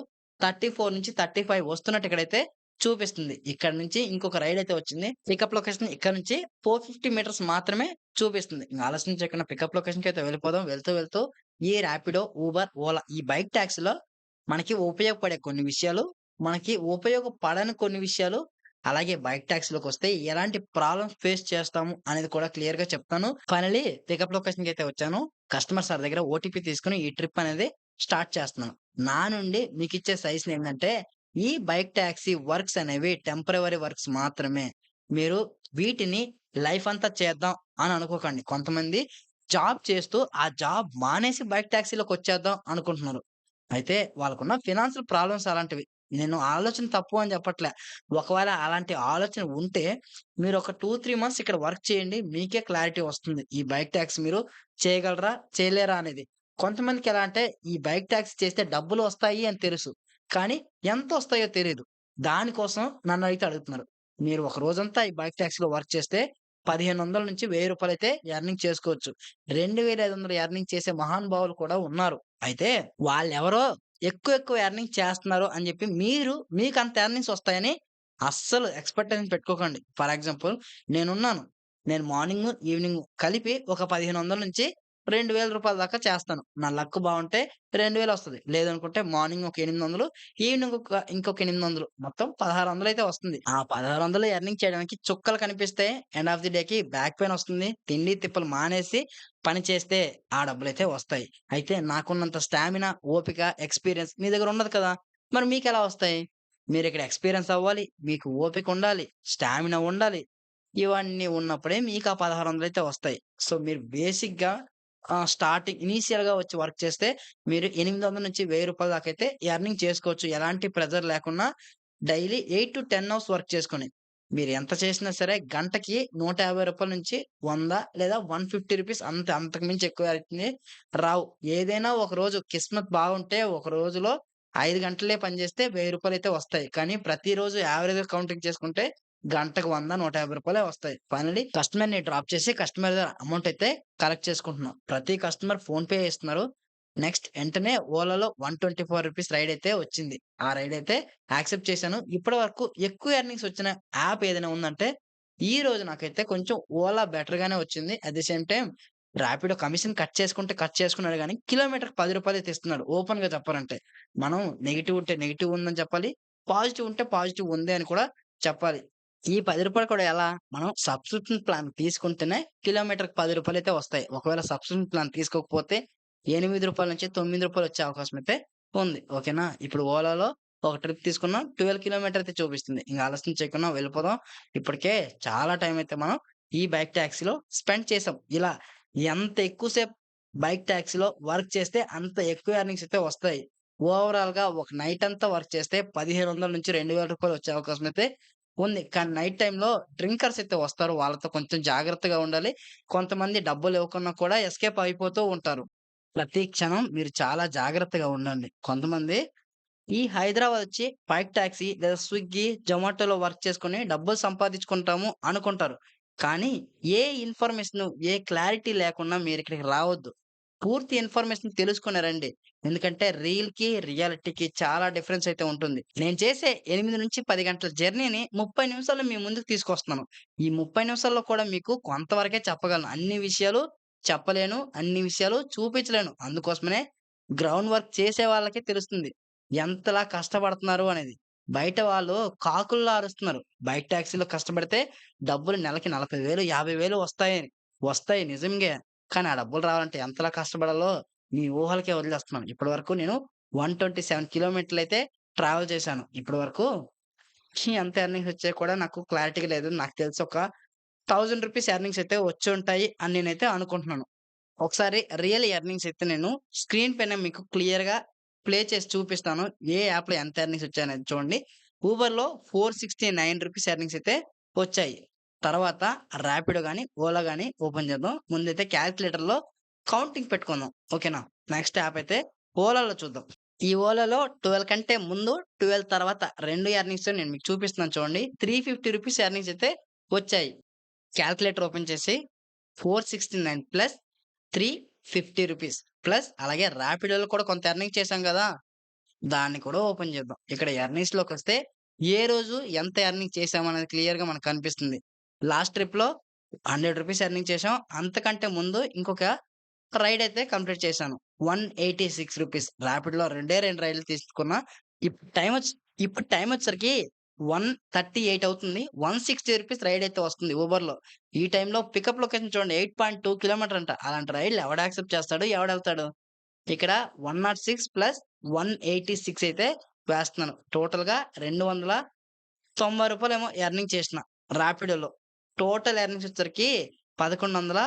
34-35 వస్తున్నట్టు ఇక్కడైతే చూపిస్తుంది. ఇక్కడ నుంచి ఇంకొక రైడ్ అయితే వచ్చింది. పికప్ లొకేషన్ ఇక్కడ నుంచి 450 మీటర్స్ మాత్రమే చూపిస్తుంది. ఇంక ఆలస్యం చేయకుండా పికప్ లొకేషన్‌కైతే వెళ్ళిపోదాం. వెళ్తూ ఈ రాపిడో, ఊబర్, ఓలా ఈ బైక్ టాక్సీలో మనకి ఉపయోగపడే కొన్ని విషయాలు, మనకి ఉపయోగపడని కొన్ని విషయాలు అలాగే బైక్ టాక్సీలోకొస్తే ఎలాంటి ప్రాబ్లమ్స్ ఫేస్ చేస్తాము అనేది కూడా క్లియర్‌గా చెప్తాను. ఫైనల్లీ పికప్ లొకేషన్‌కైతే వచ్చాను. కస్టమర్ సార్ దగ్గర ఓటీపీ తీసుకొని ఈ ట్రిప్ అనేది స్టార్ట్ చేస్తున్నాను. నా నుండి మీకిచ్చే సజెషన్ ఏందంటే, ఈ బైక్ టాక్సీ వర్క్స్ అనేవి టెంపరవరీ వర్క్స్ మాత్రమే. మీరు వీటిని లైఫ్ అంతా చేద్దాం అని అనుకోకండి. కొంతమంది జాబ్ చేస్తూ, ఆ జాబ్ మానేసి బైక్ టాక్సీలోకొచ్చేద్దాం అనుకుంటున్నారు. అయితే వాళ్ళకున్న ఫినాన్షియల్ ప్రాబ్లమ్స్ అలాంటివి. నేను ఆలోచన తప్పు అని చెప్పట్లే. ఒకవేళ అలాంటి ఆలోచన ఉంటే మీరొక 2, 3 మంత్స్ ఇక్కడ వర్క్ చేయండి. మీకే క్లారిటీ వస్తుంది. ఈ బైక్ టాక్సీ మీరు చేయగలరా? చేయలేరా? అనేది. కొంతమందికి ఎలా అంటే ఈ బైక్ టాక్సీ చేస్తే డబ్బులు వస్తాయి అని తెలుసు. కానీ ఎంతొస్తాయో తెలీదు. దానికోసం నన్నయితే అడుగుతున్నారు. మీరు ఒక రోజంతా ఈ బైక్ టాక్సీలో వర్క్ చేస్తే 1500 నుంచి రూ. 1000 అయితే ఎర్నింగ్ చేసుకోవచ్చు. 2500 ఎర్నింగ్ చేసే మహానుభావులు కూడా ఉన్నారు. అయితే వాళ్ళెవరో ఎక్కువ ఎర్నింగ్ చేస్తున్నారు అని జెప్పి మీకంత ఎర్నింగ్స్ వస్తాయని అస్సలు ఎక్స్‌పెక్టేషన్ పెట్టుకోకండి. ఫర్ ఎగ్జాంపుల్ నేనున్నాను. నేను మార్నింగు, ఈవినింగు కలిపి ఒక 1500 నుంచి రూ. 2000 దాకా చేస్తాను. నా లక్ బావుంటే 2000 వస్తది. లేదనుకుంటే మార్నింగ్ ఒక 800, ఈవినింగ్ ఇంకొక 800 మొత్తం 1600 అయితే వస్తుంది. ఆ 1600 ఎర్నింగ్ చేయడానికి చుక్కలు కనిపిస్తే ఎండ్ ఆఫ్ ది డేకి బ్యాక్ పెయిన్ వస్తుంది. తిండి తిప్పలు మానేసి పని చేస్తే ఆ డబ్బులైతే వస్తాయి. అయితే నాకున్నంత స్టామినా, ఓపిక, ఎక్స్‌పీరియన్స్ మీ దగ్గర ఉండదు కదా! మరి మీకెలా వస్తాయి? మీరిక్కడ ఎక్స్‌పీరియన్స్ అవ్వాలి, మీకు ఓపిక ఉండాలి, స్టామినా ఉండాలి. ఇవన్నీ ఉన్నప్పుడే మీకు ఆ 1600 అయితే వస్తాయి. సో, మీరు బేసిక్‌గా స్టార్టింగ్ ఇనీషియల్‌గా వచ్చి వర్క్ చేస్తే మీరు 800-1000 దాకైతే ఎర్నింగ్ చేసుకోవచ్చు. ఎలాంటి ప్రెషర్ లేకున్నా డైలీ 8-10 అవర్స్ వర్క్ చేసుకొని. మీరు ఎంత చేసినా సరే గంటకి రూ. 150 నుంచి 100 లేదా రూ. 150 అంతే. అంతకు మించి ఎక్కువ అయితే రావు. ఏదైనా ఒక రోజు కిస్మత్ బాగుంటే ఒక రోజులో 5 గంటలే పని చేస్తే రూ. 1000 అయితే వస్తాయి. కానీ ప్రతిరోజు యావరేజ్‌గా కౌంటింగ్ చేసుకుంటే గంటకు 100, రూ. 150 వస్తాయి. ఫైనల్లీ కస్టమర్‌ని డ్రాప్ చేసి కస్టమర్ దగ్గర అమౌంట్ అయితే కలెక్ట్ చేసుకుంటున్నాం. ప్రతి కస్టమర్ ఫోన్‌పే ఇస్తున్నారు. నెక్స్ట్ ఎంటనే ఓలాలో రూ. 124 రైడ్ అయితే వచ్చింది. ఆ రైడ్ అయితే యాక్సెప్ట్ చేశాను. ఇప్పటి వరకు ఎక్కువ ఎర్నింగ్స్ వచ్చిన యాప్ ఏదైనా ఉందంటే, ఈ రోజు నాకైతే కొంచెం ఓలా బెటర్‌గానే వచ్చింది. At the same time Rapido commission cut చేసుకుంటే కట్ చేసుకున్నాడు గానీ, కిలోమీటర్‌కి రూ. 10 అయితే ఇస్తున్నాడు. ఓపెన్‌గా చెప్పాలంటే. మనం నెగెటివ్ ఉంటే నెగెటివ్ ఉందని చెప్పాలి. పాజిటివ్ ఉంటే పాజిటివ్ ఉంది అని కూడా చెప్పాలి. ఈ రూ. 10 కూడా ఎలా? మనం సబ్స్క్రిప్షన్ ప్లాన్ తీసుకుంటేనే కిలోమీటర్‌కి రూ. 10 అయితే వస్తాయి. ఒకవేళ సబ్స్క్రిప్షన్ ప్లాన్ తీసుకోకపోతే రూ. 8 నుంచి రూ. 9 వచ్చే అవకాశం అయితే ఉంది. ఓకేనా? ఇప్పుడు ఓలాలో ఒక ట్రిప్ తీసుకున్నాం. 12 కిలోమీటర్ అయితే చూపిస్తుంది. ఇంక ఆలస్యం చేయకుండా వెళ్ళిపోదాం. ఇప్పటికే చాలా టైం అయితే మనం ఈ బైక్ టాక్సీలో స్పెండ్ చేసాం. ఇలా ఎంత ఎక్కువ సేపు బైక్ టాక్సీలో వర్క్ చేస్తే అంత ఎక్కువ ఎర్నింగ్స్ అయితే వస్తాయి. ఓవరాల్‌గా ఒక నైట్ అంతా వర్క్ చేస్తే 1500 నుంచి రూ. 2000 వచ్చే అవకాశం అయితే ఉంది. కానీ నైట్ టైమ్‌లో డ్రింకర్స్ అయితే వస్తారు. వాళ్ళతో కొంచెం జాగ్రత్తగా ఉండాలి. కొంతమంది డబ్బులివ్వకున్నా కూడా ఎస్కేప్ అయిపోతూ ఉంటారు. ప్రతి క్షణం మీరు చాలా జాగ్రత్తగా ఉండండి. కొంతమంది ఈ హైదరాబాద్ వచ్చి బైక్ టాక్సీ లేదా స్విగ్గీ, జొమాటోలో వర్క్ చేసుకొని డబ్బులు సంపాదించుకుంటాము అనుకుంటారు. కానీ ఏ ఇన్ఫర్మేషను, ఏ క్లారిటీ లేకుండా మీరిక్కడికి రావద్దు. పూర్తి ఇన్ఫర్మేషన్ తెలుసుకొని రండి. ఎందుకంటే రీల్‌కి, రియాలిటీకి చాలా డిఫరెన్స్ అయితే ఉంటుంది. నేను చేసే 8-10 గంటల జర్నీని 30 నిమిషాల్లో మీ ముందుకు తీసుకొస్తున్నాను. ఈ 30 నిమిషాల్లో కూడా మీకు కొంతవరకే చెప్పగలను. అన్ని విషయాలు చెప్పలేను. అన్ని విషయాలు చూపించలేను. అందుకోసమనే గ్రౌండ్ వర్క్ చేసే వాళ్ళకే తెలుస్తుంది. ఎంతలా కష్టపడుతున్నారు అనేది. బయట వాళ్ళు కాకుల్లా అరుస్తున్నారు. బైక్ టాక్సీలో కష్టపడితే డబ్బులు నెలకి 40,000, 50,000 వస్తాయని. వస్తాయి నిజంగే. కానీ ఆ డబ్బులు రావాలంటే ఎంతలా కష్టపడాలో మీ ఊహలకే వదిలేస్తున్నాను. ఇప్పటివరకు నేను 127 కిలోమీటర్లయితే ట్రావెల్ చేశాను. ఇప్పటి వరకు ఎంత ఎర్నింగ్స్ వచ్చాయో కూడా నాకు క్లారిటీగా లేదు. నాకు తెలిసి ఒక రూ. 1000 ఎర్నింగ్స్ అయితే వచ్చుంటాయి అని నేనైతే అనుకుంటున్నాను. ఒకసారి రియల్ ఎర్నింగ్స్ అయితే నేను స్క్రీన్ పైన మీకు క్లియర్‌గా ప్లే చేసి చూపిస్తాను. ఏ యాప్‌లో ఎంత ఎర్నింగ్స్ వచ్చాయనేది చూడండి. ఊబర్‌లో రూ. 469 ఎర్నింగ్స్ అయితే వచ్చాయి. తర్వాత రాపిడో గాని, ఓలా గాని ఓపెన్ చేద్దాం. ముందైతే కాలిక్యులేటర్‌లో కౌంటింగ్ పెట్టుకుందాం. ఓకేనా? నెక్స్ట్ యాప్ అయితే ఓలాలో చూద్దాం. ఈ ఓలాలో 12 కంటే ముందు, 12 తర్వాత 2 ఎర్నింగ్స్ నేను మీకు చూపిస్తున్నాను చూడండి. రూ. 350 ఎర్నింగ్స్ అయితే వచ్చాయి. కాలిక్యులేటర్ ఓపెన్ చేసి 469 ప్లస్ రూ. 350 ప్లస్ అలాగే రాపిడోలో కూడా కొంత ఎర్నింగ్ చేశాం గదా! దాన్ని కూడా ఓపెన్ చేద్దాం. ఇక్కడ ఎర్నింగ్స్‌లోకొస్తే ఏ రోజు ఎంత ఎర్నింగ్ చేశామనేది క్లియర్‌గా మనకు కనిపిస్తుంది. లాస్ట్ ట్రిప్‌లో రూ. 100 ఎర్నింగ్ చేశాం. అంతకంటే ముందు ఇంకొక రైడ్ అయితే కంప్లీట్ చేశాను. రూ. 186 రాపిడ్‌లో 2 రైడ్‌లు తీసుకున్నా. ఇప్పుడు టైమొచ్చి ఇప్పుడు టైమొచ్చేసరికి 138 అవుతుంది. 160 రూపీస్ రైడ్ అయితే వస్తుంది ఊబర్‌లో. ఈ టైంలో పికప్ లొకేషన్ చూడండి 8.2 కిలోమీటర్ అంట. అలాంటి రైడ్‌లు ఎవడు యాక్సెప్ట్ చేస్తాడు? ఎవడెళ్తాడు? ఇక్కడ 106 ప్లస్ 186 అయితే వేస్తున్నాను. టోటల్‌గా రూ. 290 ఏమో ఎర్నింగ్ చేసిన రాపిడోలో. టోటల్ ఎర్నింగ్స్ వచ్చేసరికి రూ. 1111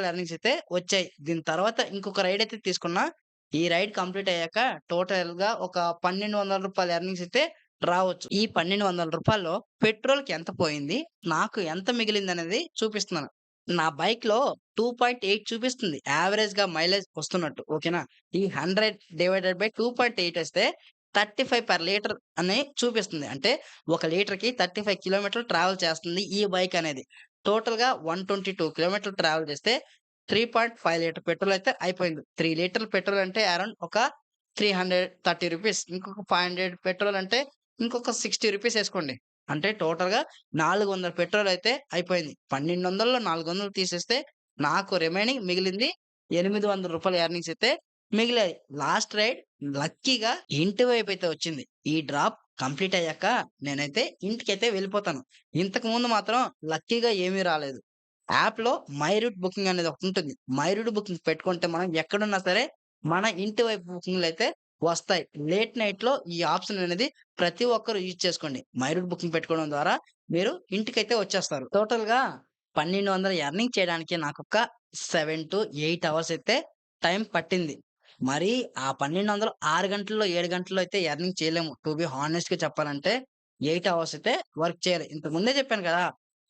ఎర్నింగ్స్ అయితే వచ్చాయి. దీని తర్వాత ఇంకొక రైడ్ అయితే తీసుకున్నా. ఈ రైడ్ కంప్లీట్ అయ్యాక టోటల్‌గా ఒక రూ. 1200 ఎర్నింగ్స్ అయితే రావచ్చు. ఈ రూ. 1200లో పెట్రోల్‌కి ఎంత పోయింది? నాకు ఎంత మిగిలిందనేది చూపిస్తున్నాను. నా బైక్‌లో 2.8 చూపిస్తుంది. యావరేజ్‌గా మైలేజ్ వస్తున్నట్టు. ఓకేనా? ఈ 100 డివైడెడ్ బై 2.8 ఏస్తే 35 పర్ లీటర్ అని చూపిస్తుంది. అంటే ఒక లీటర్‌కి 35 కిలోమీటర్లు ట్రావెల్ చేస్తుంది ఈ బైక్ అనేది. టోటల్‌గా 122 కిలోమీటర్లు ట్రావెల్ చేస్తే 3.5 లీటర్ పెట్రోల్ అయితే అయిపోయింది. 3 లీటర్ల పెట్రోల్ అంటే అరౌండ్ ఒక 330 రూపీస్. ఇంకొక 500 పెట్రోల్ అంటే ఇంకొక 60 రూపీస్ ఏసుకోండి. అంటే టోటల్‌గా 400 పెట్రోల్ అయితే అయిపోయింది. 1200లో 400 తీసేస్తే నాకు రిమైనింగ్ మిగిలింది రూ. 800 ఎర్నింగ్స్ అయితే మిగిలాయి. లాస్ట్ రైడ్ లక్కీగా ఇంటి వైపయితే వచ్చింది. ఈ డ్రాప్ కంప్లీట్ అయ్యాక నేనైతే ఇంటికైతే వెళ్ళిపోతాను. ఇంతకుముందు మాత్రం లక్కీగా ఏమీ రాలేదు. యాప్‌లో మై రూట్ బుకింగ్ అనేది ఒకటుంటుంది. మై రూట్ బుకింగ్ పెట్టుకుంటే మనం ఎక్కడున్నా సరే మన ఇంటి వైపు బుకింగ్‌లయితే వస్తాయి. లేట్ నైట్‌లో ఈ ఆప్షన్ అనేది ప్రతి ఒక్కరు యూజ్ చేసుకోండి. మై రూట్ బుకింగ్ పెట్టుకోవడం ద్వారా మీరు ఇంటికైతే వచ్చేస్తారు. టోటల్‌గా 1200 ఎర్నింగ్ చేయడానికి నాకొక 7-8 అవర్స్ అయితే టైం పట్టింది. మరి ఆ 1200 6 గంటల్లో, 7 గంటల్లో అయితే ఎర్నింగ్ చేయలేము. టు బీ హానెస్ట్‌గా చెప్పాలంటే 8 అవర్స్ అయితే వర్క్ చేయాలి. ఇంతకు ముందే చెప్పాను కదా!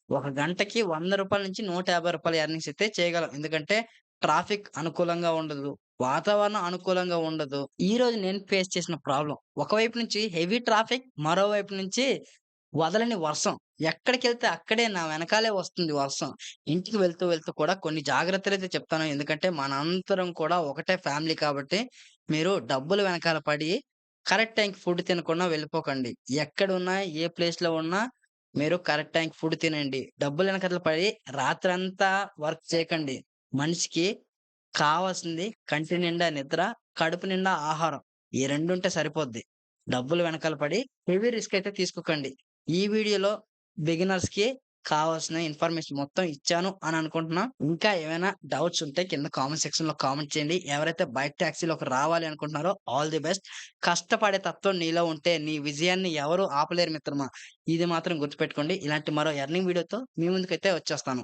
ఒక గంటకి రూ. 100 నుంచి రూ. 150 ఎర్నింగ్స్ అయితే చేయగలం. ఎందుకంటే ట్రాఫిక్ అనుకూలంగా ఉండదు. వాతావరణం అనుకూలంగా ఉండదు. ఈరోజు నేను ఫేస్ చేసిన ప్రాబ్లమ్. ఒకవైపు నుంచి హెవీ ట్రాఫిక్, మరోవైపు నుంచి వదలని వర్షం. ఎక్కడికెళ్తే అక్కడే నా వెనకాలే వస్తుంది వర్షం. ఇంటికి వెళ్తూ, వెళ్తూ కూడా కొన్ని జాగ్రత్తలైతే చెప్తాను. ఎందుకంటే మనందరం కూడా ఒకటే ఫ్యామిలీ కాబట్టి, మీరు డబ్బులు వెనకాల పడి కరెక్ట్ టైంకి ఫుడ్ తినకుండా వెళ్ళిపోకండి. ఎక్కడున్నా, ఏ ప్లేస్‌లో ఉన్నా మీరు కరెక్ట్ టైంకి ఫుడ్ తినండి. డబ్బులు వెనకాల పడి రాత్రంతా వర్క్ చేయకండి. మనిషికి కావాల్సింది కంటి నిండా నిద్ర, కడుపు నిండా ఆహారం. ఈ 2 ఉంటే సరిపోద్ది. డబ్బులు వెనకాల పడి హెవీ రిస్క్ అయితే తీసుకోకండి. ఈ వీడియోలో బిగినర్స్‌కి కావాల్సిన ఇన్ఫర్మేషన్ మొత్తం ఇచ్చాను అని అనుకుంటున్నా. ఇంకా ఏమైనా డౌట్స్ ఉంటే కింద కామెంట్ సెక్షన్‌లో కామెంట్ చేయండి. ఎవరైతే బైక్ టాక్సీలోకి రావాలి అనుకుంటున్నారో ఆల్ ది బెస్ట్. కష్టపడే తత్వం నీలో ఉంటే నీ విజయాన్ని ఎవరు ఆపలేరు మిత్రమా. ఇది మాత్రం గుర్తుపెట్టుకోండి. ఇలాంటి మరో ఎర్నింగ్ వీడియోతో మీ ముందుకైతే వచ్చేస్తాను.